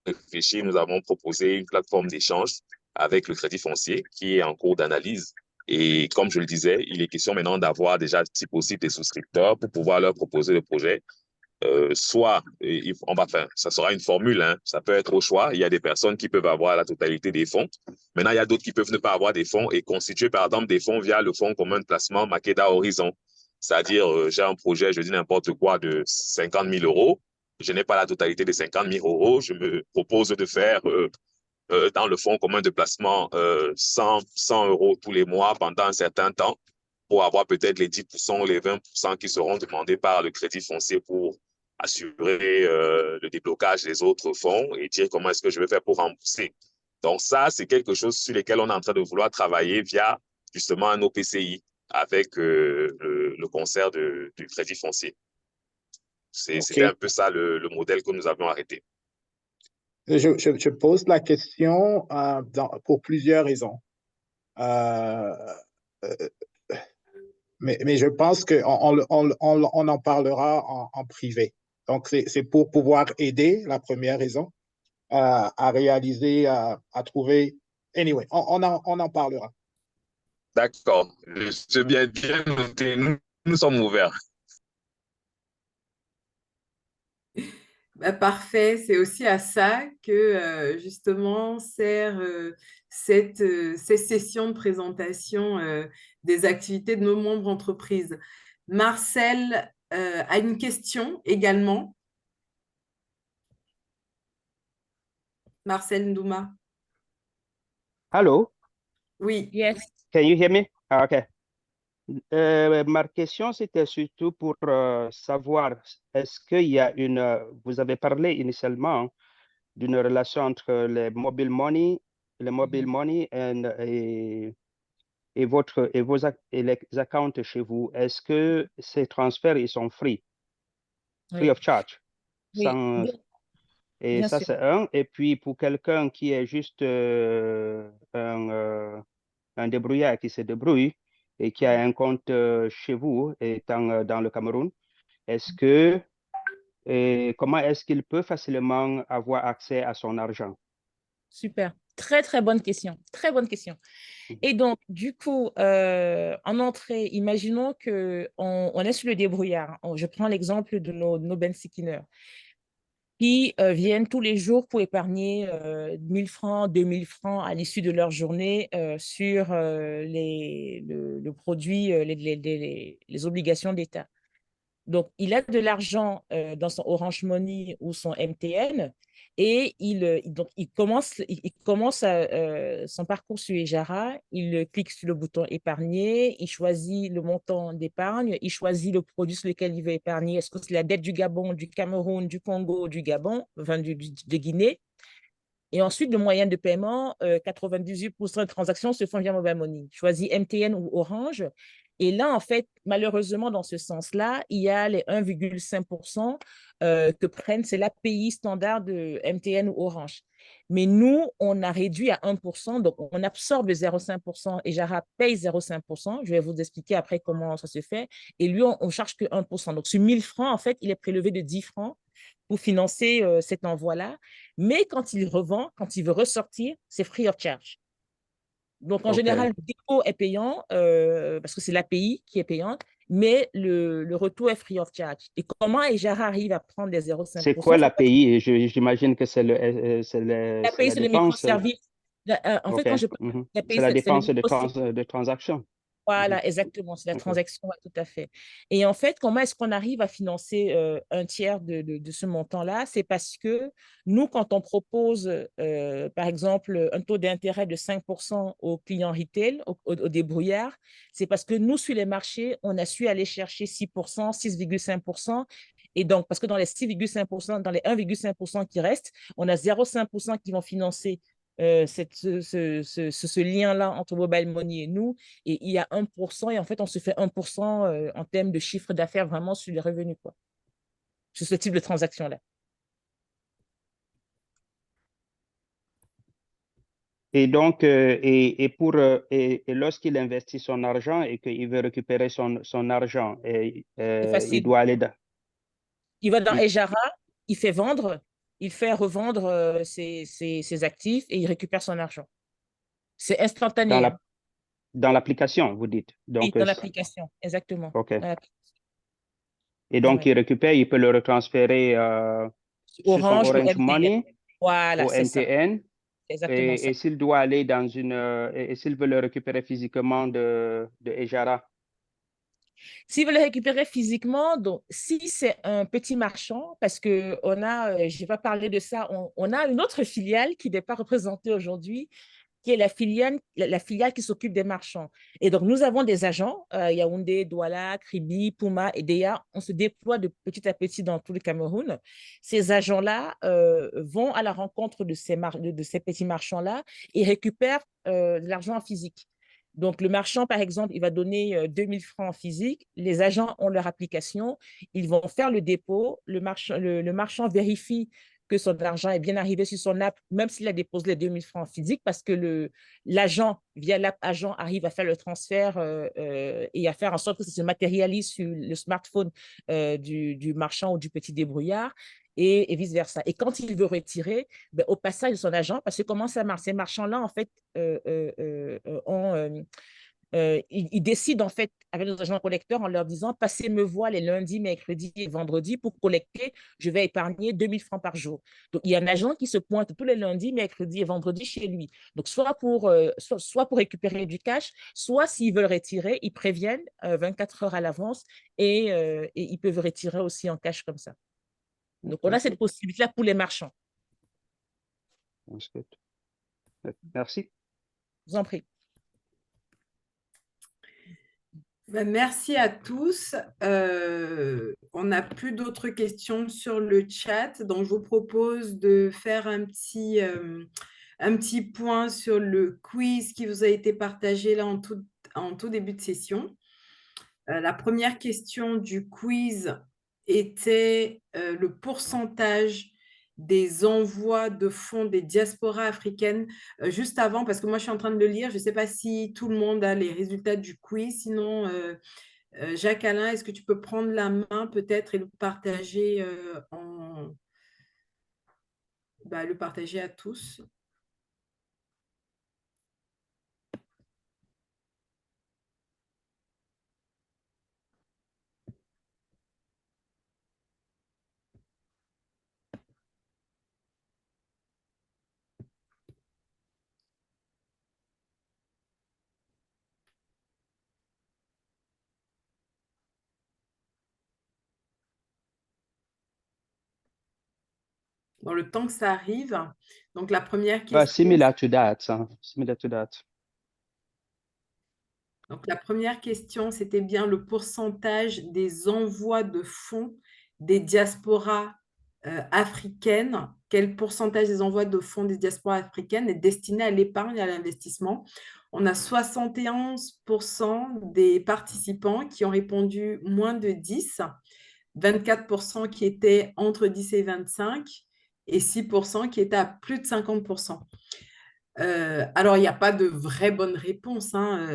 réfléchi, nous avons proposé une plateforme d'échange avec le Crédit Foncier qui est en cours d'analyse. Et comme je le disais, il est question maintenant d'avoir déjà, si possible, des souscripteurs pour pouvoir leur proposer le projet. Soit, ça sera une formule, hein, ça peut être au choix. Il y a des personnes qui peuvent avoir la totalité des fonds. Maintenant, il y a d'autres qui peuvent ne pas avoir des fonds et constituer, par exemple, des fonds via le fonds commun de placement Makeda Horizon. C'est-à-dire, j'ai un projet, je dis n'importe quoi, de 50 000 euros. Je n'ai pas la totalité des 50 000 euros. Je me propose de faire dans le fonds commun de placement 100 euros tous les mois pendant un certain temps pour avoir peut-être les 10% ou les 20% qui seront demandés par le Crédit Foncier pour assurer le déblocage des autres fonds et dire comment est-ce que je vais faire pour rembourser. Donc ça, c'est quelque chose sur lequel on est en train de vouloir travailler via justement un OPCI avec le concert du Crédit Foncier. C'était un peu ça le modèle que nous avions arrêté. Je pose la question pour plusieurs raisons. Mais je pense qu'on en parlera en privé. Donc, c'est pour pouvoir aider, la première raison, à réaliser, à trouver. Anyway, on en parlera. D'accord. C'est bien noté. Nous sommes ouverts. Bah, parfait, c'est aussi à ça que justement sert ces sessions de présentation des activités de nos membres entreprises. Marcel a une question également. Marcel Ndouma. Hello. Oui. Yes. Can you hear me? Ah, OK. Ma question, c'était surtout pour savoir, est-ce qu'il y a vous avez parlé initialement d'une relation entre les mobile money et les accounts chez vous. Est-ce que ces transferts, ils sont free of charge? Oui. Et Bien ça, sûr. c'est un. Et puis, pour quelqu'un qui est juste un débrouillard qui se débrouille et qui a un compte chez vous, étant dans le Cameroun, comment est-ce qu'il peut facilement avoir accès à son argent? Super. Très, très bonne question. Très bonne question. Et donc, du coup, en entrée, imaginons qu'on est sur le débrouillard. Je prends l'exemple de nos bensikineurs qui viennent tous les jours pour épargner 1000 francs, 2000 francs à l'issue de leur journée sur le produit, les obligations d'État. Donc, il a de l'argent dans son Orange Money ou son MTN et donc il commence son parcours sur Ejara, il clique sur le bouton épargner, il choisit le montant d'épargne, il choisit le produit sur lequel il veut épargner. Est-ce que c'est la dette du Gabon, du Cameroun, du Congo, du Gabon, enfin de Guinée? Et ensuite, le moyen de paiement, 98% des transactions se font via Mobile Money. Choisis MTN ou Orange. Et là, en fait, malheureusement, dans ce sens-là, il y a les 1,5% que prennent, c'est l'API standard de MTN ou Orange. Mais nous, on a réduit à 1%, donc on absorbe 0,5% et Jara paye 0,5%. Je vais vous expliquer après comment ça se fait. Et lui, on ne charge que 1%. Donc, sur 1000 francs, en fait, il est prélevé de 10 francs pour financer cet envoi-là. Mais quand il revend, quand il veut ressortir, c'est free of charge. Donc, en général, le dépôt est payant parce que c'est l'API qui est payante, mais le retour est free of charge. Et comment Ejara arrive à prendre les 0,5%? C'est quoi l'API? J'imagine que c'est l'API, c'est le microservice. En fait, quand je c'est la dépense de transaction. Voilà, exactement, c'est la transaction, ouais, tout à fait. Et en fait, comment est-ce qu'on arrive à financer un tiers de ce montant-là? C'est parce que nous, quand on propose, par exemple, un taux d'intérêt de 5% aux clients retail, aux débrouillards, c'est parce que nous, sur les marchés, on a su aller chercher 6%, 6,5%. Et donc, parce que dans les 6,5%, dans les 1,5% qui restent, on a 0,5% qui vont financer ce lien-là entre Mobile Money et nous, et il y a 1%, et en fait, on se fait 1% en termes de chiffre d'affaires vraiment sur les revenus, quoi, sur ce type de transaction-là. Et donc, et lorsqu'il investit son argent et qu'il veut récupérer son argent, C'est il facile. doit aller dans... Il va dans il- Ejara, il fait vendre, il fait revendre ses actifs et il récupère son argent. C'est dans instantané, hein. dans l'application, vous dites. Oui, Donc, dans l'application, exactement. OK. Dans l'appli- Et donc, ouais. il récupère, il peut le retransférer sur son Orange ou Orange MTN. Money, Voilà, au c'est ça. MTN. Exactement ça. Et s'il doit aller dans une... et s'il veut le récupérer physiquement de Ejara. S'ils veulent le récupérer physiquement, donc si c'est un petit marchand, parce que on a, je vais pas parler de ça, on a une autre filiale qui n'est pas représentée aujourd'hui, qui est la filiale qui s'occupe des marchands. Et donc, nous avons des agents, Yaoundé, Douala, Kribi, Puma et Deya. On se déploie de petit à petit dans tout le Cameroun. Ces agents-là vont à la rencontre de ces petits marchands-là et récupèrent de l'argent en physique. Donc, le marchand, par exemple, il va donner 2000 francs en physique. Les agents ont leur application. Ils vont faire le dépôt. Le marchand vérifie que son argent est bien arrivé sur son app, même s'il a déposé les 2000 francs en physique, parce que l'agent, via l'app agent, arrive à faire le transfert et à faire en sorte que ça se matérialise sur le smartphone du marchand ou du petit débrouillard. Et vice-versa. Et quand il veut retirer, ben, au passage de son agent, parce que comment ça marche? Ces marchands-là, en fait, ils décident en fait avec nos agents collecteurs en leur disant passez me voir les lundis, mercredis et vendredis pour collecter, je vais épargner 2000 francs par jour. Donc il y a un agent qui se pointe tous les lundis, mercredis et vendredis chez lui. Donc soit pour récupérer du cash, soit s'ils veulent retirer, ils préviennent 24 heures à l'avance et ils peuvent retirer aussi en cash comme ça. Donc on a cette possibilité-là pour les marchands. Merci. Je vous en prie. Ben, merci à tous. On n'a plus d'autres questions sur le chat, donc je vous propose de faire un petit point sur le quiz qui vous a été partagé là en tout début de session. La première question du quiz était le pourcentage des envois de fonds des diasporas africaines. Juste avant, parce que moi je suis en train de le lire, je ne sais pas si tout le monde a les résultats du quiz, sinon Jacques-Alain, est-ce que tu peux prendre la main peut-être et le partager le partager à tous? Dans le temps que ça arrive, donc la première question... Similar to that. Similar to that. Donc, la première question, c'était bien le pourcentage des envois de fonds des diasporas africaines. Quel pourcentage des envois de fonds des diasporas africaines est destiné à l'épargne et à l'investissement? On a 71% des participants qui ont répondu moins de 10, 24% qui étaient entre 10 et 25 et 6% qui étaient à plus de 50%. Alors, il n'y a pas de vraie bonne réponse, hein.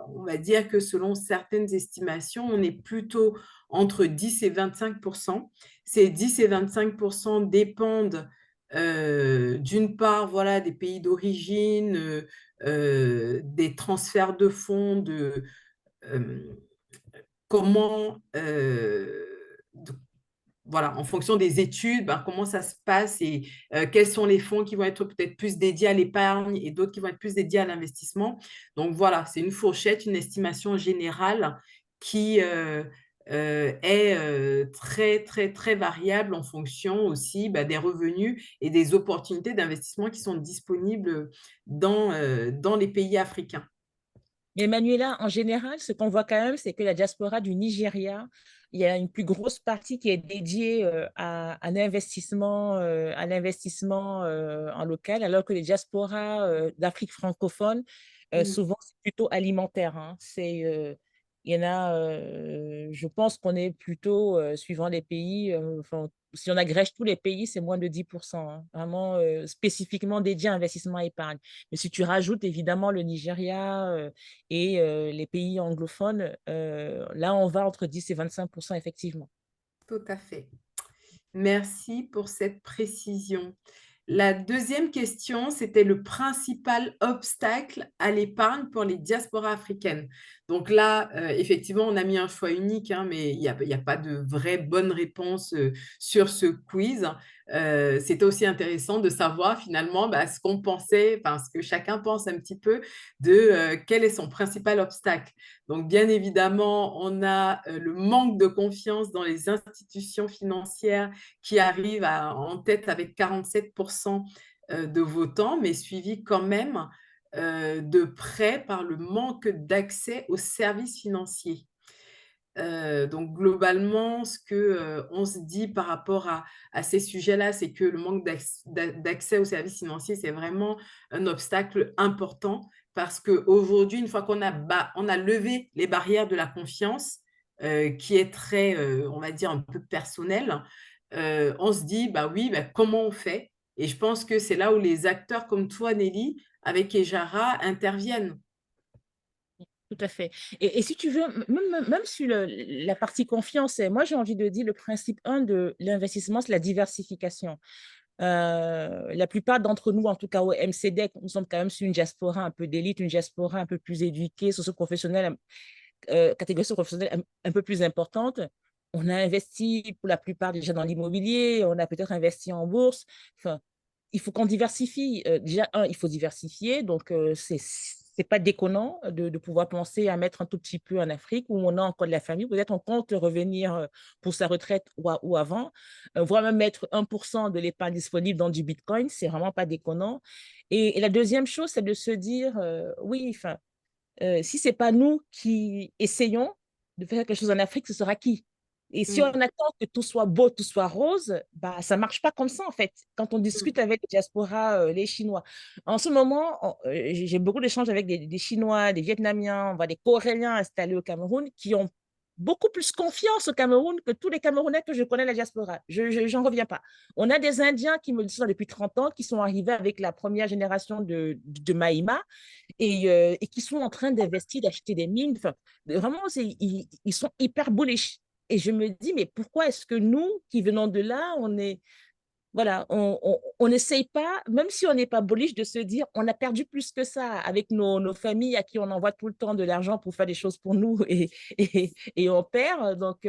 On va dire que selon certaines estimations, on est plutôt entre 10 et 25%. Ces 10 et 25% dépendent d'une part voilà, des pays d'origine, des transferts de fonds, de comment voilà, en fonction des études, ben, comment ça se passe et quels sont les fonds qui vont être peut-être plus dédiés à l'épargne et d'autres qui vont être plus dédiés à l'investissement. Donc voilà, c'est une fourchette, une estimation générale qui est très, très, très variable en fonction aussi des revenus et des opportunités d'investissement qui sont disponibles dans les pays africains. Mais Manuela, en général, ce qu'on voit quand même, c'est que la diaspora du Nigeria, il y a une plus grosse partie qui est dédiée à l'investissement en local, alors que les diasporas d'Afrique francophone, souvent, c'est plutôt alimentaire. Hein. Il y en a, je pense qu'on est plutôt, suivant les pays, enfin, si on agrège tous les pays, c'est moins de 10%, hein, vraiment spécifiquement dédié à investissement et épargne. Mais si tu rajoutes évidemment le Nigeria et les pays anglophones, là, on va entre 10 et 25%, effectivement. Tout à fait. Merci pour cette précision. La deuxième question, c'était le principal obstacle à l'épargne pour les diasporas africaines. Donc là, effectivement, on a mis un choix unique, hein, mais il n'y a pas de vraie bonne réponse sur ce quiz. C'était aussi intéressant de savoir finalement ce qu'on pensait, enfin, ce que chacun pense un petit peu de quel est son principal obstacle. Donc, bien évidemment, on a le manque de confiance dans les institutions financières qui arrive en tête avec 47% de votants, mais suivi quand même de près par le manque d'accès aux services financiers. Donc, globalement, ce qu'on se dit par rapport à ces sujets-là, c'est que le manque d'accès aux services financiers, c'est vraiment un obstacle important parce qu'aujourd'hui, une fois qu'on a levé les barrières de la confiance, qui est très, on va dire, un peu personnelle, on se dit, oui, comment on fait? Et je pense que c'est là où les acteurs comme toi, Nelly, avec Ejara, interviennent. Tout à fait. Et si tu veux, même sur la partie confiance, moi j'ai envie de dire le principe 1 de l'investissement, c'est la diversification. La plupart d'entre nous, en tout cas au MCDEC, nous sommes quand même sur une diaspora un peu d'élite, une diaspora un peu plus éduquée, socio-professionnelle, catégorie socio-professionnelle un peu plus importante. On a investi pour la plupart déjà dans l'immobilier, on a peut-être investi en bourse. Enfin, il faut qu'on diversifie. Déjà, il faut diversifier, donc c'est pas déconnant de pouvoir penser à mettre un tout petit peu en Afrique où on a encore de la famille. Peut-être on compte revenir pour sa retraite ou avant, voire même mettre 1% de l'épargne disponible dans du Bitcoin, c'est vraiment pas déconnant. Et la deuxième chose, c'est de se dire, oui, enfin, si ce n'est pas nous qui essayons de faire quelque chose en Afrique, ce sera qui? Et si on attend que tout soit beau, tout soit rose, ça ne marche pas comme ça, en fait. Quand on discute avec les diasporas, les Chinois. En ce moment, j'ai beaucoup d'échanges avec des Chinois, des Vietnamiens, on voit des Coréens installés au Cameroun qui ont beaucoup plus confiance au Cameroun que tous les Camerounais que je connais la diaspora. Je n'en reviens pas. On a des Indiens qui me disent ça depuis 30 ans, qui sont arrivés avec la première génération de Maïma et qui sont en train d'investir, d'acheter des mines. Enfin, vraiment, ils sont hyper bullish. Et je me dis, mais pourquoi est-ce que nous, qui venons de là, voilà, on n'essaye pas, même si on n'est pas bullish, de se dire, on a perdu plus que ça avec nos familles à qui on envoie tout le temps de l'argent pour faire des choses pour nous et on perd. Donc,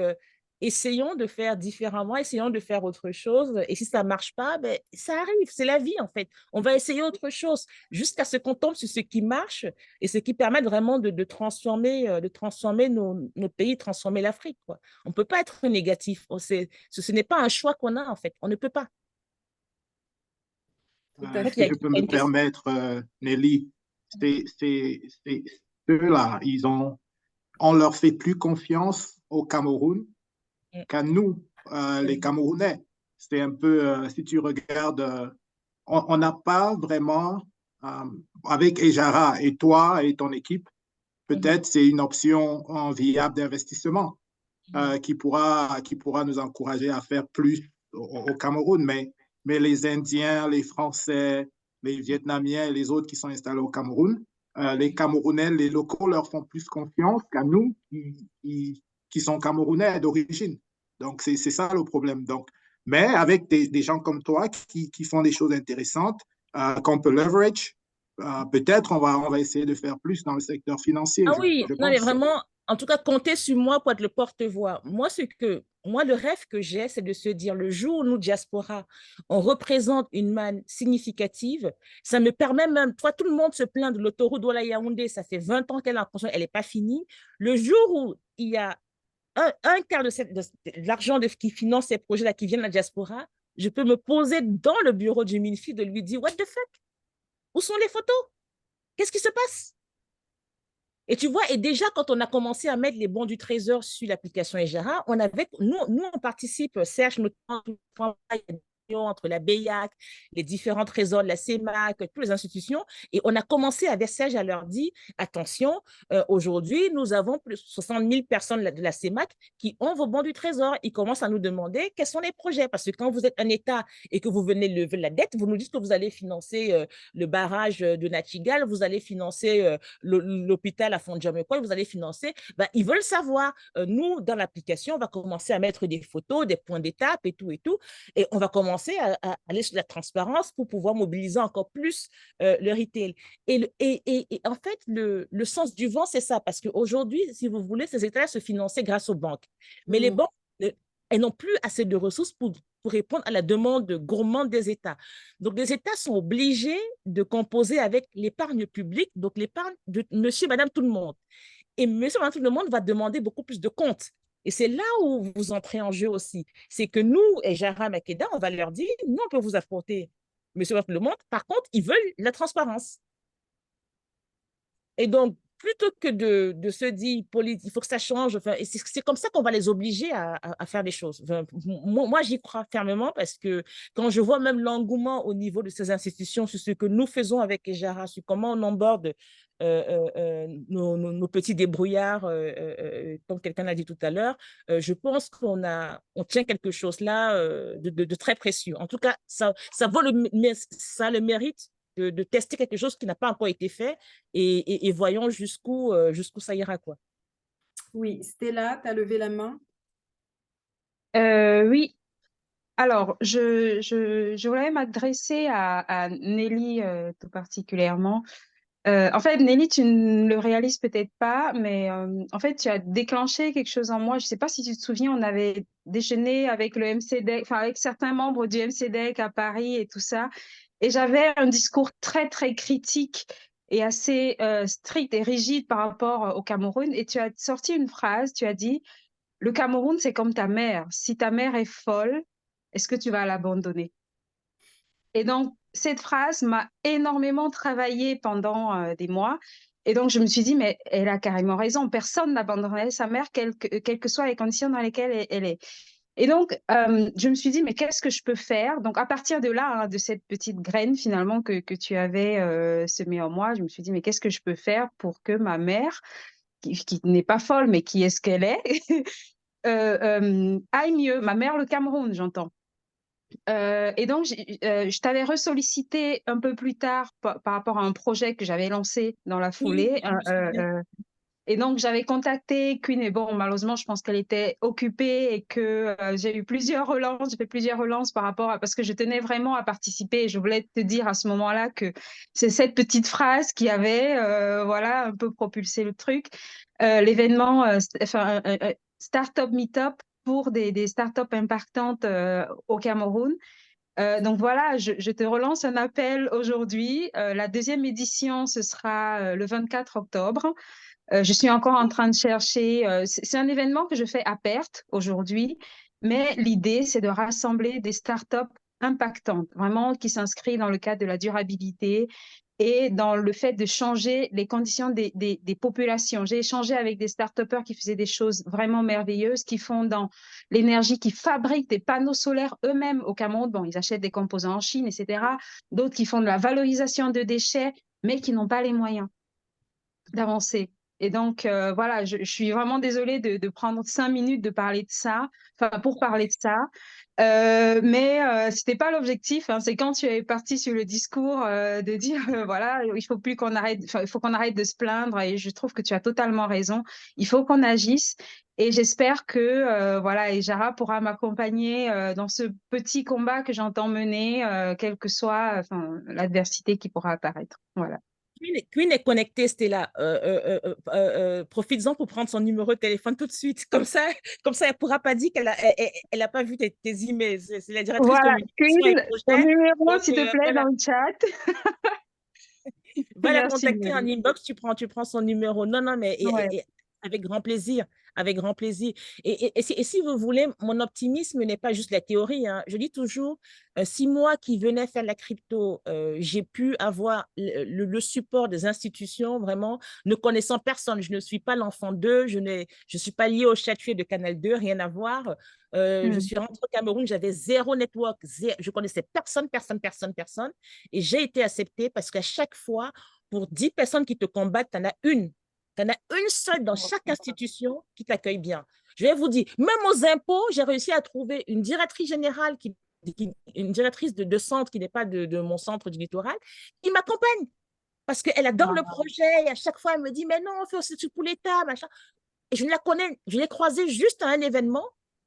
essayons de faire différemment, essayons de faire autre chose. Et si ça ne marche pas, ça arrive, c'est la vie en fait. On va essayer autre chose jusqu'à ce qu'on tombe sur ce qui marche et ce qui permet vraiment de transformer nos pays, transformer l'Afrique. On ne peut pas être négatif. Ce n'est pas un choix qu'on a en fait. On ne peut pas. Si je peux me permettre, Nelly, ceux-là, on leur fait plus confiance au Cameroun qu'à nous, les Camerounais. C'est un peu, si tu regardes, on n'a pas vraiment, avec Ejara et toi et ton équipe, peut-être c'est une option viable d'investissement qui pourra nous encourager à faire plus au Cameroun, mais les Indiens, les Français, les Vietnamiens et les autres qui sont installés au Cameroun, les Camerounais, les locaux leur font plus confiance qu'à nous qui sont Camerounais d'origine. Donc, c'est ça le problème. Donc, mais avec des gens comme toi qui font des choses intéressantes, qu'on peut leverage, peut-être on va essayer de faire plus dans le secteur financier. Ah oui, non, mais vraiment, en tout cas, comptez sur moi pour être le porte-voix. Moi, le rêve que j'ai, c'est de se dire, le jour où nous, diaspora, on représente une manne significative, ça me permet même, toi, tout le monde se plaint de l'autoroute Douala-Yaoundé, ça fait 20 ans qu'elle est en construction, elle n'est pas finie. Le jour où il y a un quart de l'argent qui finance ces projets-là qui viennent de la diaspora, je peux me poser dans le bureau du MINFI de lui dire, what the fuck? Où sont les photos? Qu'est-ce qui se passe? Et tu vois, et déjà, quand on a commencé à mettre les bons du Trésor sur l'application Ejara, nous, on participe, Serge, notamment, entre la BEIAC, les différents trésors de la CEMAC, toutes les institutions, et on a commencé avec Serge à leur dire, attention, aujourd'hui, nous avons plus de 60 000 personnes de la CEMAC qui ont vos bons du Trésor. Ils commencent à nous demander quels sont les projets, parce que quand vous êtes un État et que vous venez lever la dette, vous nous dites que vous allez financer le barrage de Nachigal, vous allez financer l'hôpital à Fondjamekwa, vous allez financer, ils veulent savoir. Nous, dans l'application, on va commencer à mettre des photos, des points d'étape et tout, et on va commencer à aller sur la transparence pour pouvoir mobiliser encore plus le retail. Et en fait, le sens du vent, c'est ça, parce qu'aujourd'hui, si vous voulez, ces États se financer grâce aux banques. Mais les banques, elles n'ont plus assez de ressources pour répondre à la demande gourmande des États. Donc, les États sont obligés de composer avec l'épargne publique, donc l'épargne de monsieur, madame, tout le monde. Et monsieur, madame, tout le monde va demander beaucoup plus de comptes. Et c'est là où vous entrez en jeu aussi. C'est que nous, et Jara Makeda, on va leur dire, nous, on peut vous apporter monsieur, madame, tout le monde. Par contre, ils veulent la transparence. Et donc, plutôt que de se dire, il faut que ça change, c'est comme ça qu'on va les obliger à faire des choses. Moi, j'y crois fermement parce que quand je vois même l'engouement au niveau de ces institutions sur ce que nous faisons avec Ejara, sur comment on emborde nos petits débrouillards, comme quelqu'un l'a dit tout à l'heure, je pense qu'on tient quelque chose là de très précieux. En tout cas, ça a le mérite de tester quelque chose qui n'a pas encore été fait et voyons jusqu'où ça ira, quoi. Oui, Stella, tu as levé la main. Oui. Alors, je voulais m'adresser à Nelly tout particulièrement. En fait, Nelly, tu ne le réalises peut-être pas, mais en fait, tu as déclenché quelque chose en moi. Je ne sais pas si tu te souviens, on avait déjeuné avec le MCDEC, enfin avec certains membres du MCDEC à Paris et tout ça. Et j'avais un discours très, très critique et assez strict et rigide par rapport au Cameroun. Et tu as sorti une phrase, tu as dit, le Cameroun, c'est comme ta mère. Si ta mère est folle, est-ce que tu vas l'abandonner? Et donc, cette phrase m'a énormément travaillé pendant des mois. Et donc, je me suis dit, mais elle a carrément raison. Personne n'abandonnerait sa mère, quelles que soient les conditions dans lesquelles elle est. Et donc, je me suis dit, mais qu'est-ce que je peux faire? Donc, à partir de là, de cette petite graine finalement que tu avais semée en moi, je me suis dit, mais qu'est-ce que je peux faire pour que ma mère, qui n'est pas folle, mais qui est ce qu'elle est, aille mieux? Ma mère, le Cameroun, j'entends. Et donc, je t'avais ressollicité un peu plus tard par rapport à un projet que j'avais lancé dans la foulée. Et donc, j'avais contacté Queen, et bon, malheureusement, je pense qu'elle était occupée et que j'ai fait plusieurs relances par rapport à, parce que je tenais vraiment à participer et je voulais te dire à ce moment-là que c'est cette petite phrase qui avait, voilà, un peu propulsé le truc. L'événement, Startup Meetup pour des startups impactantes au Cameroun. Donc voilà, je te relance un appel aujourd'hui. La deuxième édition, ce sera le 24 octobre. Je suis encore en train de chercher. C'est un événement que je fais à perte aujourd'hui, mais l'idée, c'est de rassembler des startups impactantes, vraiment qui s'inscrivent dans le cadre de la durabilité et dans le fait de changer les conditions des populations. J'ai échangé avec des start-upers qui faisaient des choses vraiment merveilleuses, qui font dans l'énergie, qui fabriquent des panneaux solaires eux-mêmes au Cameroun. Bon, ils achètent des composants en Chine, etc. D'autres qui font de la valorisation de déchets, mais qui n'ont pas les moyens d'avancer. Et donc, voilà, je suis vraiment désolée de prendre 5 minutes de parler de ça, pour parler de ça. Mais ce n'était pas l'objectif. Hein. C'est quand tu es parti sur le discours de dire, voilà, il faut qu'on arrête de se plaindre. Et je trouve que tu as totalement raison. Il faut qu'on agisse. Et j'espère que, voilà, Ejara pourra m'accompagner dans ce petit combat que j'entends mener, quelle que soit l'adversité qui pourra apparaître. Voilà. Queen est connectée, Stella. Profites-en pour prendre son numéro de téléphone tout de suite. Comme ça, elle ne pourra pas dire qu'elle n'a pas vu tes emails. C'est la directrice Voilà, communication et Queen, ton projet. numéro, Donc, s'il te plaît, dans le chat. va la Merci, contacter en Nelly. inbox, tu prends son numéro. Non, mais Ouais. avec grand plaisir, avec grand plaisir. Et si vous voulez, mon optimisme n'est pas juste la théorie, hein. Je dis toujours, si moi qui venais faire la crypto, j'ai pu avoir le support des institutions, vraiment, ne connaissant personne, je ne suis pas l'enfant d'eux, je ne suis pas liée au châtier de Canal 2, rien à voir. Je suis rentrée au Cameroun, j'avais zéro network, je connaissais personne. Et j'ai été acceptée parce qu'à chaque fois, pour 10 personnes qui te combattent, tu en as une. Tu en as une seule dans chaque institution qui t'accueille bien. Je vais vous dire, même aux impôts, j'ai réussi à trouver une directrice générale, une directrice de centre qui n'est pas de mon centre du littoral, qui m'accompagne parce qu'elle adore le projet. Et à chaque fois, elle me dit, mais non, on fait aussi pour l'État, machin. Et je la connais, je l'ai croisée juste à un événement.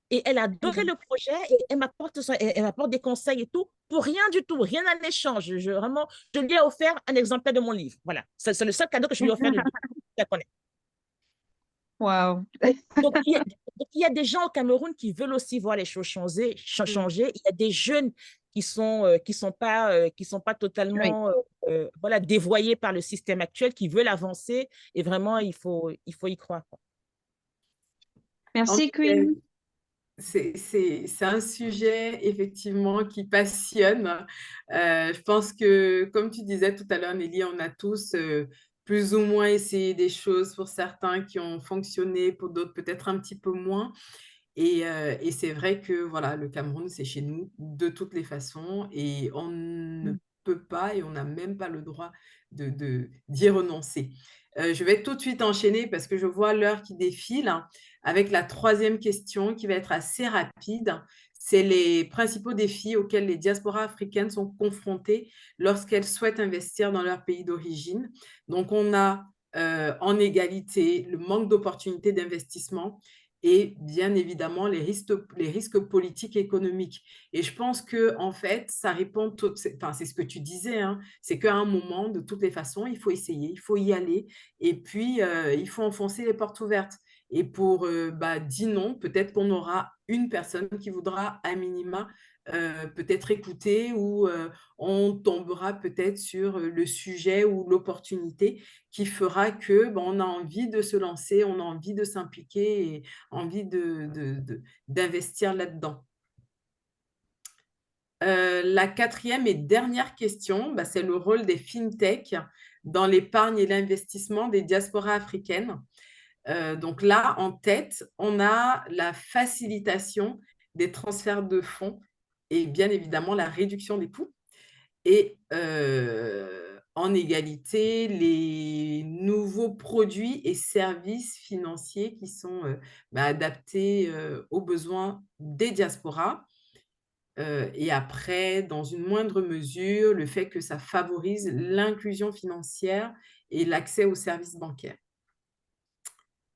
Et elle a adoré le projet et elle m'apporte des conseils et tout, pour rien du tout, rien en échange. Je lui ai offert un exemplaire de mon livre. Voilà, c'est le seul cadeau que je lui ai offert. Je la connais. Wow. Donc, il y a des gens au Cameroun qui veulent aussi voir les choses changer. Il y a des jeunes qui sont pas totalement voilà, dévoyés par le système actuel, qui veulent avancer. Et vraiment, il faut y croire. Merci, Queen. C'est un sujet effectivement qui passionne. Je pense que, comme tu disais tout à l'heure, Nelly, on a tous plus ou moins essayé des choses, pour certains qui ont fonctionné, pour d'autres peut-être un petit peu moins. Et c'est vrai que voilà, le Cameroun, c'est chez nous de toutes les façons et on ne peut pas et on n'a même pas le droit d'y renoncer. Je vais tout de suite enchaîner parce que je vois l'heure qui défile, hein, avec la troisième question qui va être assez rapide. C'est les principaux défis auxquels les diasporas africaines sont confrontées lorsqu'elles souhaitent investir dans leur pays d'origine. Donc, on a en égalité le manque d'opportunités d'investissement et bien évidemment les risques politiques et économiques. Et je pense que en fait, ça répond c'est ce que tu disais, hein, c'est qu'à un moment, de toutes les façons, il faut essayer, il faut y aller, et puis il faut enfoncer les portes ouvertes. Et pour dire non, peut-être qu'on aura une personne qui voudra à minima peut-être écouter ou on tombera peut-être sur le sujet ou l'opportunité qui fera que on a envie de se lancer, on a envie de s'impliquer et envie d'investir là-dedans. La quatrième et dernière question, c'est le rôle des fintech dans l'épargne et l'investissement des diasporas africaines. Donc là, en tête, on a la facilitation des transferts de fonds et bien évidemment la réduction des coûts. Et en égalité, les nouveaux produits et services financiers qui sont adaptés aux besoins des diasporas. Et après, dans une moindre mesure, le fait que ça favorise l'inclusion financière et l'accès aux services bancaires.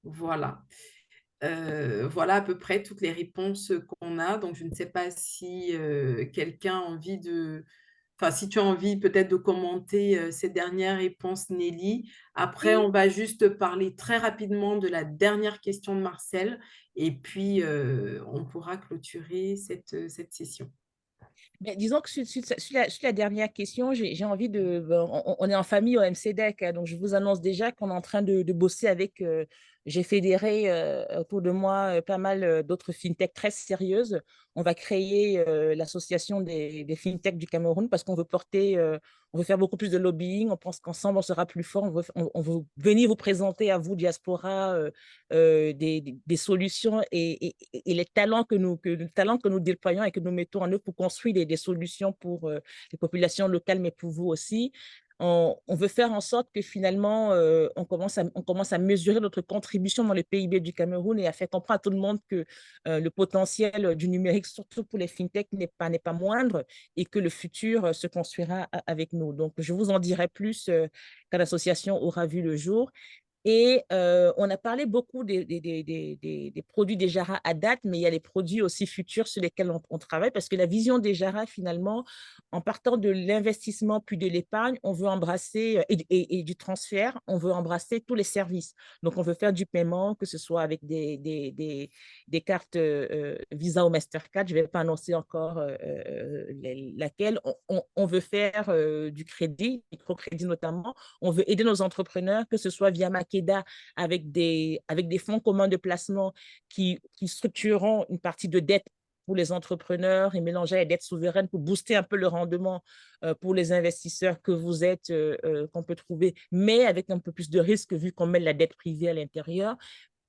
Voilà. Voilà à peu près toutes les réponses qu'on a. Donc, je ne sais pas si quelqu'un a envie si tu as envie peut-être de commenter ces dernières réponses, Nelly. Après, on va juste parler très rapidement de la dernière question de Marcel et puis on pourra clôturer cette session. Mais disons que sur la dernière question, j'ai envie on est en famille au MCDEC, hein, donc je vous annonce déjà qu'on est en train de bosser avec, j'ai fédéré autour de moi pas mal d'autres fintechs très sérieuses. On va créer l'association des fintechs du Cameroun parce qu'on veut on veut faire beaucoup plus de lobbying, on pense qu'ensemble on sera plus fort, on veut venir vous présenter à vous, diaspora, des solutions et les talents que nous déployons et que nous mettons en œuvre pour construire des solutions pour les populations locales, mais pour vous aussi. On veut faire en sorte que finalement, on commence à mesurer notre contribution dans le PIB du Cameroun et à faire comprendre à tout le monde que le potentiel du numérique, surtout pour les fintechs, n'est pas moindre et que le futur se construira avec nous. Donc, je vous en dirai plus quand l'association aura vu le jour. Et on a parlé beaucoup des produits d'Ejara à date, mais il y a les produits aussi futurs sur lesquels on travaille, parce que la vision d'Ejara, finalement, en partant de l'investissement puis de l'épargne, on veut embrasser, et du transfert, on veut embrasser tous les services. Donc, on veut faire du paiement, que ce soit avec des cartes Visa ou Mastercard. Je ne vais pas annoncer encore laquelle. On veut faire du crédit, microcrédit notamment. On veut aider nos entrepreneurs, que ce soit via Makeda avec des fonds communs de placement qui structureront une partie de dette pour les entrepreneurs et mélanger à la dette souveraine pour booster un peu le rendement pour les investisseurs que vous êtes, qu'on peut trouver, mais avec un peu plus de risque vu qu'on met la dette privée à l'intérieur.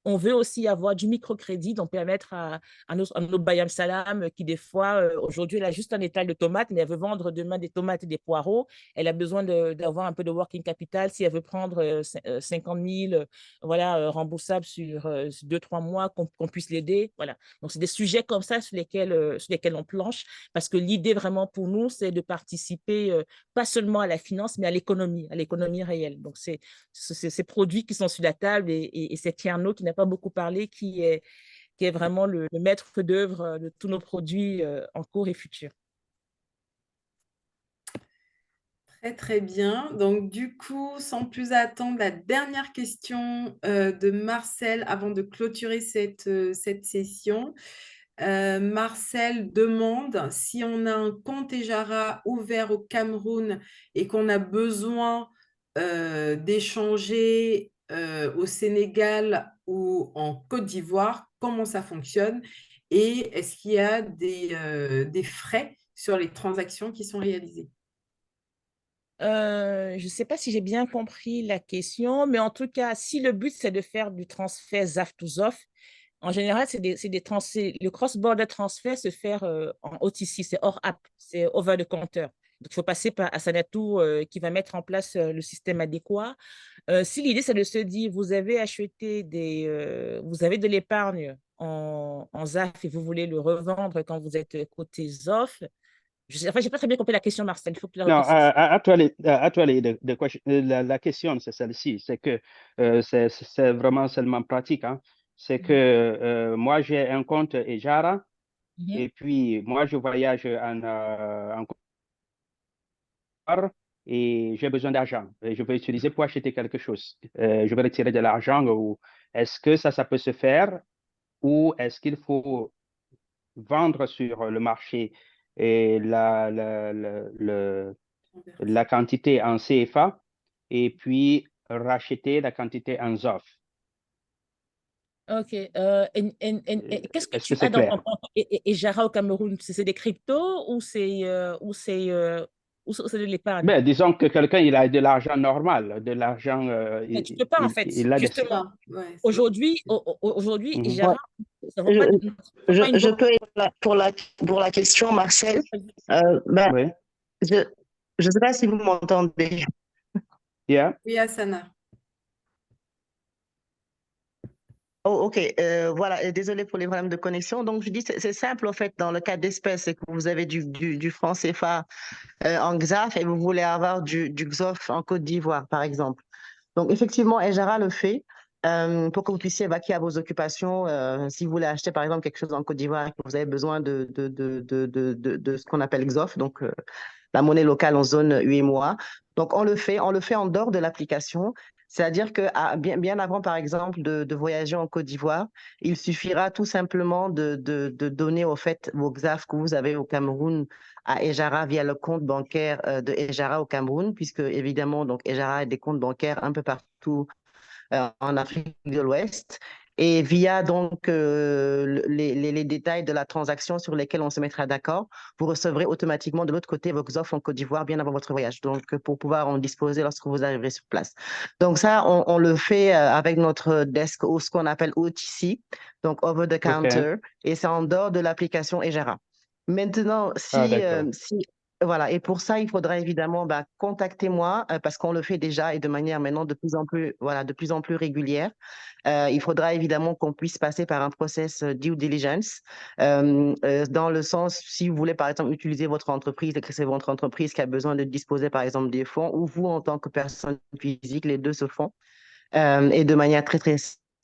On veut aussi avoir du microcrédit, donc permettre à nos Bayam Salam qui, des fois, aujourd'hui, elle a juste un étal de tomates, mais elle veut vendre demain des tomates et des poireaux. Elle a besoin d'avoir un peu de working capital. Si elle veut prendre 50 000 voilà, remboursables sur 2-3 mois, qu'on puisse l'aider. Voilà. Donc, c'est des sujets comme ça sur lesquels on planche, parce que l'idée vraiment pour nous, c'est de participer pas seulement à la finance, mais à l'économie réelle. Donc, c'est ces produits qui sont sur la table et c'est Tierno qui n'a pas beaucoup parlé, qui est vraiment le maître d'œuvre de tous nos produits en cours et futurs. Très, très bien. Donc, du coup, sans plus attendre, la dernière question de Marcel avant de clôturer cette session. Marcel demande si on a un compte Ejara ouvert au Cameroun et qu'on a besoin d'échanger au Sénégal ou en Côte d'Ivoire, comment ça fonctionne et est-ce qu'il y a des frais sur les transactions qui sont réalisées? Je ne sais pas si j'ai bien compris la question, mais en tout cas, si le but, c'est de faire du transfert ZAF to ZOF, en général, le cross-border transfert se fait en OTC, c'est hors app, c'est over the counter. Donc, il faut passer par Asanatou qui va mettre en place le système adéquat. Si l'idée, c'est de se dire, vous avez acheté vous avez de l'épargne en ZAF et vous voulez le revendre quand vous êtes côté ZOF, je n'ai pas très bien compris la question, Marcel. Il faut que tu la Non, reprécises. la question, c'est celle-ci. C'est que c'est vraiment seulement pratique. Hein. C'est que moi, j'ai un compte Ejara et puis moi, je voyage en Côte d'Ivoire et j'ai besoin d'argent. Je veux utiliser pour acheter quelque chose. Je veux retirer de l'argent. Est-ce que ça peut se faire ou est-ce qu'il faut vendre sur le marché et la quantité en CFA et puis racheter la quantité en ZOF? OK. Qu'est-ce que Est-ce tu que c'est as dans ton clair? compte Ejara au Cameroun? C'est des cryptos ou c'est de l'épargne? Ben, disons que quelqu'un il a de l'argent normal, de l'argent, Mais tu ne peux pas, en fait. il a des... Justement, aujourd'hui, Ejara, ça vaut Je, pas une je banque. peux pour la question, Marcel. Ben, Oui. je ne sais pas si vous m'entendez. Yeah. Oui, Asana. Oh, OK. Voilà, et désolé pour les problèmes de connexion. Donc, je dis, c'est simple, en fait, dans le cas d'espèce, c'est que vous avez du franc CFA en XAF et vous voulez avoir du XOF en Côte d'Ivoire, par exemple. Donc, effectivement, Ejara le fait pour que vous puissiez vaquer à vos occupations. Si vous voulez acheter, par exemple, quelque chose en Côte d'Ivoire et que vous avez besoin de ce qu'on appelle XOF, donc la monnaie locale en zone UEMOA. Donc, on le fait en dehors de l'application. C'est-à-dire que bien avant, par exemple, de voyager en Côte d'Ivoire, il suffira tout simplement de donner au fait vos XAF que vous avez au Cameroun à Ejara via le compte bancaire de Ejara au Cameroun, puisque évidemment, donc Ejara a des comptes bancaires un peu partout en Afrique de l'Ouest. Et via donc les détails de la transaction sur lesquels on se mettra d'accord, vous recevrez automatiquement de l'autre côté vos offres en Côte d'Ivoire bien avant votre voyage, donc pour pouvoir en disposer lorsque vous arriverez sur place. Donc ça, on le fait avec notre desk ou ce qu'on appelle OTC, donc over the counter, et c'est en dehors de l'application Ejara. Maintenant, voilà, et pour ça, il faudra évidemment contacter moi parce qu'on le fait déjà et de manière maintenant de plus en plus régulière. Il faudra évidemment qu'on puisse passer par un process due diligence dans le sens, si vous voulez par exemple utiliser votre entreprise et que c'est votre entreprise qui a besoin de disposer par exemple des fonds ou vous en tant que personne physique, les deux se font. et de manière très, très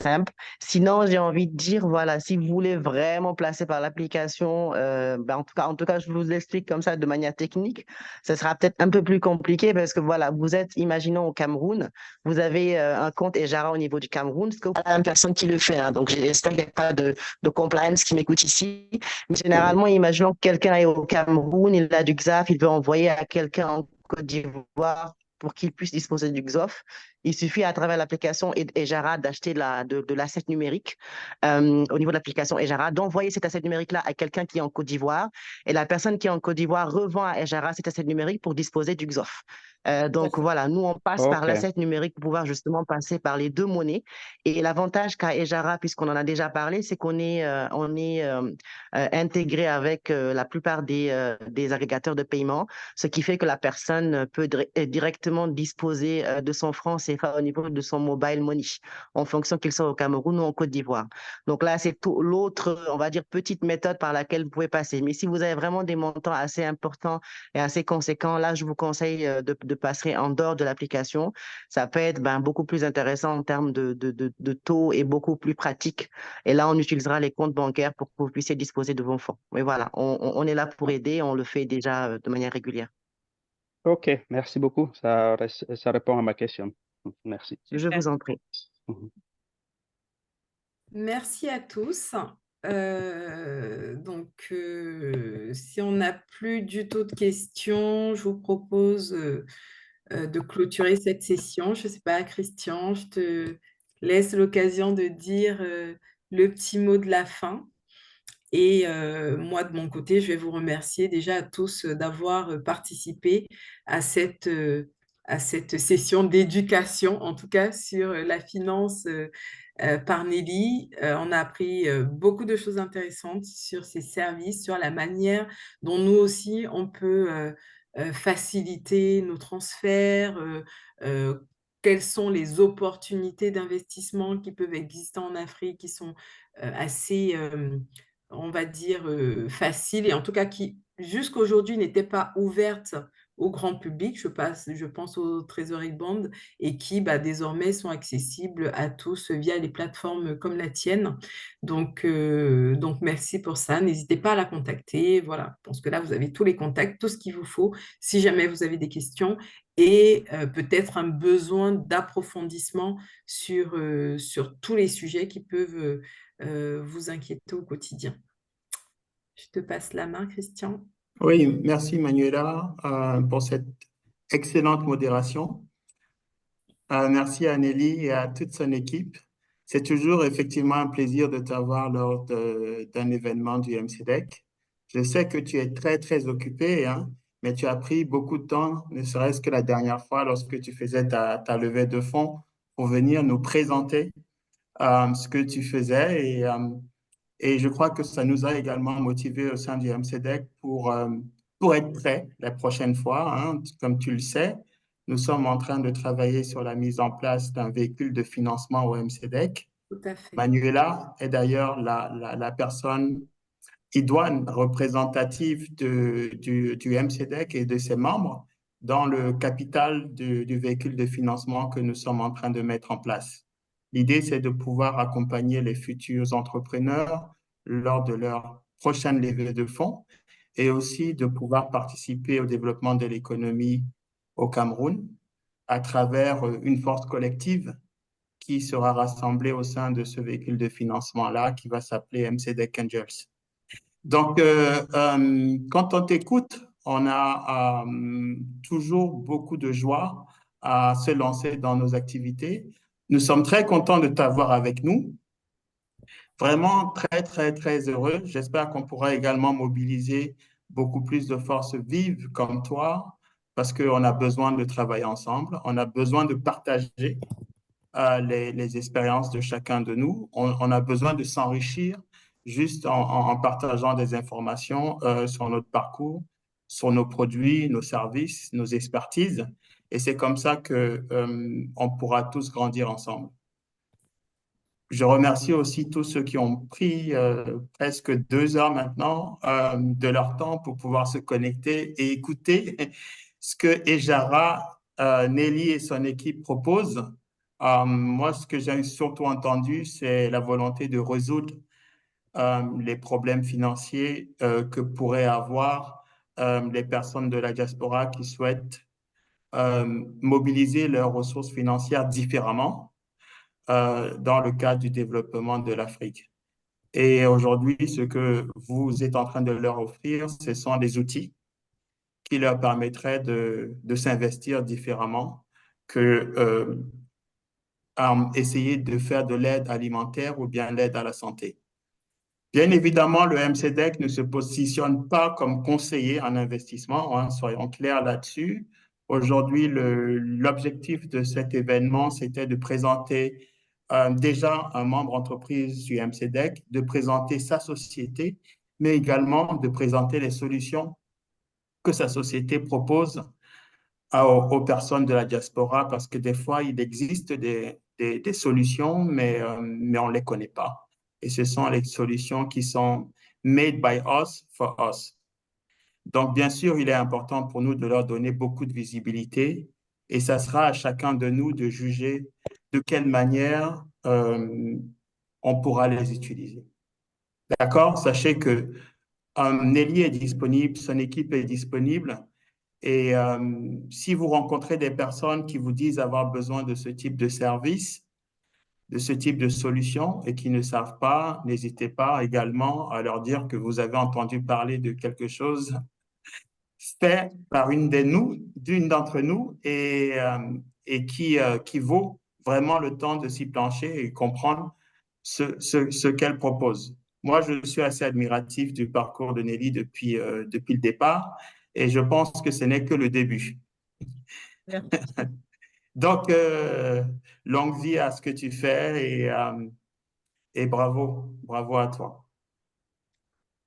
simple. Sinon, j'ai envie de dire, voilà, si vous voulez vraiment placer par l'application, ben, en tout cas, je vous l'explique comme ça de manière technique. Ce sera peut-être un peu plus compliqué parce que voilà, vous êtes, imaginons au Cameroun, vous avez un compte Ejara au niveau du Cameroun, parce que vous avez une personne qui le fait. Hein, donc, j'espère qu'il n'y a pas de compliance qui m'écoute ici. Mais généralement, imaginons que quelqu'un est au Cameroun, il a du XAF, il veut envoyer à quelqu'un en Côte d'Ivoire pour qu'il puisse disposer du XOF. Il suffit à travers l'application Ejara d'acheter de l'asset numérique au niveau de l'application Ejara, d'envoyer cet asset numérique-là à quelqu'un qui est en Côte d'Ivoire et la personne qui est en Côte d'Ivoire revend à Ejara cet asset numérique pour disposer du XOF. Donc voilà, nous on passe par OK. l'asset numérique pour pouvoir justement passer par les deux monnaies. Et l'avantage qu'a Ejara, puisqu'on en a déjà parlé, c'est qu'on est, intégré avec la plupart des agrégateurs de paiement, ce qui fait que la personne peut directement disposer de son franc CFA au niveau de son mobile money, en fonction qu'il soit au Cameroun ou en Côte d'Ivoire. Donc là, c'est l'autre, on va dire, petite méthode par laquelle vous pouvez passer. Mais si vous avez vraiment des montants assez importants et assez conséquents, là, je vous conseille de passer en dehors de l'application. Ça peut être beaucoup plus intéressant en termes de taux et beaucoup plus pratique. Et là, on utilisera les comptes bancaires pour que vous puissiez disposer de vos fonds. Mais voilà, on est là pour aider, on le fait déjà de manière régulière. OK, merci beaucoup. Ça répond à ma question. Merci. Je vous en prie. Merci à tous. Si on n'a plus du tout de questions, je vous propose de clôturer cette session. Je ne sais pas, Christian, je te laisse l'occasion de dire le petit mot de la fin. Et moi, de mon côté, je vais vous remercier déjà à tous d'avoir participé à cette session d'éducation, en tout cas sur la finance par Nelly. On a appris beaucoup de choses intéressantes sur ces services, sur la manière dont nous aussi, on peut faciliter nos transferts, quelles sont les opportunités d'investissement qui peuvent exister en Afrique, qui sont assez on va dire, faciles et en tout cas qui, jusqu'à aujourd'hui, n'étaient pas ouvertes au grand public, je pense aux Treasury Bonds, et qui désormais sont accessibles à tous via les plateformes comme la tienne. Donc merci pour ça. N'hésitez pas à la contacter. Voilà, je pense que là, vous avez tous les contacts, tout ce qu'il vous faut, si jamais vous avez des questions et peut-être un besoin d'approfondissement sur tous les sujets qui peuvent vous inquiéter au quotidien. Je te passe la main, Christian. Oui, merci Manuela pour cette excellente modération. Merci à Nelly et à toute son équipe. C'est toujours effectivement un plaisir de t'avoir lors d'un événement du MCDEC. Je sais que tu es très, très occupé, hein, mais tu as pris beaucoup de temps, ne serait-ce que la dernière fois lorsque tu faisais ta levée de fonds pour venir nous présenter ce que tu faisais. Et je crois que ça nous a également motivés au sein du MCDEC pour être prêts la prochaine fois. Hein. Comme tu le sais, nous sommes en train de travailler sur la mise en place d'un véhicule de financement au MCDEC. Tout à fait. Manuela est d'ailleurs la personne idoine représentative du MCDEC et de ses membres dans le capital du véhicule de financement que nous sommes en train de mettre en place. L'idée, c'est de pouvoir accompagner les futurs entrepreneurs lors de leur prochaine levée de fonds et aussi de pouvoir participer au développement de l'économie au Cameroun à travers une force collective qui sera rassemblée au sein de ce véhicule de financement-là qui va s'appeler MCDEC Angels. Donc, quand on t'écoute, on a toujours beaucoup de joie à se lancer dans nos activités. Nous sommes très contents de t'avoir avec nous. Vraiment très, très, très heureux. J'espère qu'on pourra également mobiliser beaucoup plus de forces vives comme toi parce qu'on a besoin de travailler ensemble. On a besoin de partager les expériences de chacun de nous. On a besoin de s'enrichir juste en partageant des informations sur notre parcours, sur nos produits, nos services, nos expertises. Et c'est comme ça qu'on pourra tous grandir ensemble. Je remercie aussi tous ceux qui ont pris presque 2 heures maintenant de leur temps pour pouvoir se connecter et écouter ce que Ejara, Nelly et son équipe proposent Moi, ce que j'ai surtout entendu, c'est la volonté de résoudre les problèmes financiers que pourraient avoir les personnes de la diaspora qui souhaitent mobiliser leurs ressources financières différemment dans le cadre du développement de l'Afrique. Et aujourd'hui, ce que vous êtes en train de leur offrir, ce sont des outils qui leur permettraient de s'investir différemment que essayer de faire de l'aide alimentaire ou bien l'aide à la santé. Bien évidemment, le MCDEC ne se positionne pas comme conseiller en investissement, hein, soyons clairs là-dessus. Aujourd'hui, l'objectif de cet événement, c'était de présenter déjà un membre entreprise du MCDEC, de présenter sa société, mais également de présenter les solutions que sa société propose aux personnes de la diaspora, parce que des fois, il existe des solutions, mais on ne les connaît pas. Et ce sont les solutions qui sont made by us for us. Donc, bien sûr, il est important pour nous de leur donner beaucoup de visibilité et ça sera à chacun de nous de juger de quelle manière on pourra les utiliser. D'accord? Sachez que Nelly est disponible, son équipe est disponible. Et si vous rencontrez des personnes qui vous disent avoir besoin de ce type de service, de ce type de solution et qui ne savent pas, n'hésitez pas également à leur dire que vous avez entendu parler de quelque chose fait par d'une d'entre nous et qui vaut vraiment le temps de s'y plancher et comprendre ce qu'elle propose. Moi, je suis assez admiratif du parcours de Nelly depuis le départ et je pense que ce n'est que le début. Donc, longue vie à ce que tu fais et bravo à toi.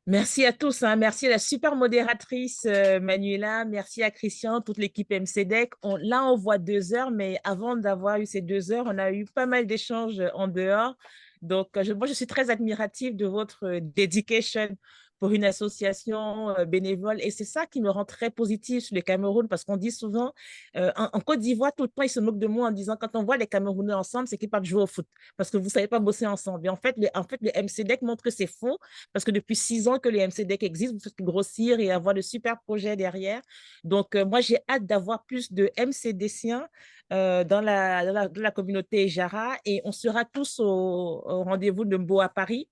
Merci à tous, hein. Merci à la super modératrice Manuela, merci à Christian, toute l'équipe MCDEC. Là, on voit 2 heures, mais avant d'avoir eu ces 2 heures, on a eu pas mal d'échanges en dehors. Donc, moi, je suis très admirative de votre dedication pour une association bénévole. Et c'est ça qui me rend très positive sur le Cameroun, parce qu'on dit souvent, en Côte d'Ivoire, tout le temps, ils se moquent de moi en disant, quand on voit les Camerounais ensemble, c'est qu'ils partent jouer au foot, parce que vous ne savez pas bosser ensemble. Et en fait, le MCDEC montre que c'est faux, parce que depuis 6 ans que le MCDEC existe, vous faites grossir et avoir de super projets derrière. Donc, moi, j'ai hâte d'avoir plus de MCDciens dans la communauté Jara, et on sera tous au rendez-vous de Mbo à Paris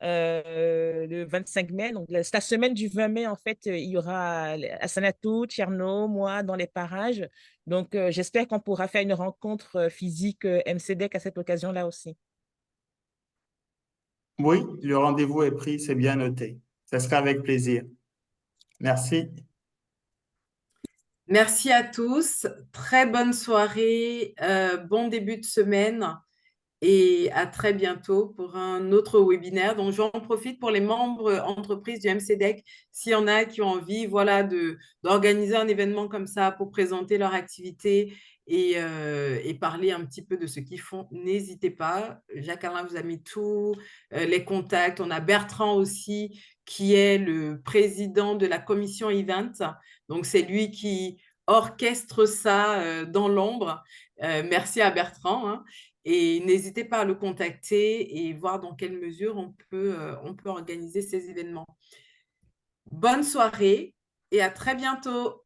le 25 mai. Donc, la semaine du 20 mai, en fait, il y aura Assanatou, Tcherno, moi, dans les parages. Donc, j'espère qu'on pourra faire une rencontre physique MCDEC à cette occasion-là aussi. Oui, le rendez-vous est pris, c'est bien noté. Ça sera avec plaisir. Merci. Merci à tous. Très bonne soirée, bon début de semaine et à très bientôt pour un autre webinaire. Donc, j'en profite pour les membres entreprises du MCDEC, s'il y en a qui ont envie, voilà, d'organiser un événement comme ça pour présenter leur activité et parler un petit peu de ce qu'ils font, n'hésitez pas. Jacques-Alain vous a mis tous les contacts. On a Bertrand aussi, qui est le président de la commission Event. Donc, c'est lui qui orchestre ça dans l'ombre. Merci à Bertrand, hein. Et n'hésitez pas à le contacter et voir dans quelle mesure on peut organiser ces événements. Bonne soirée et à très bientôt.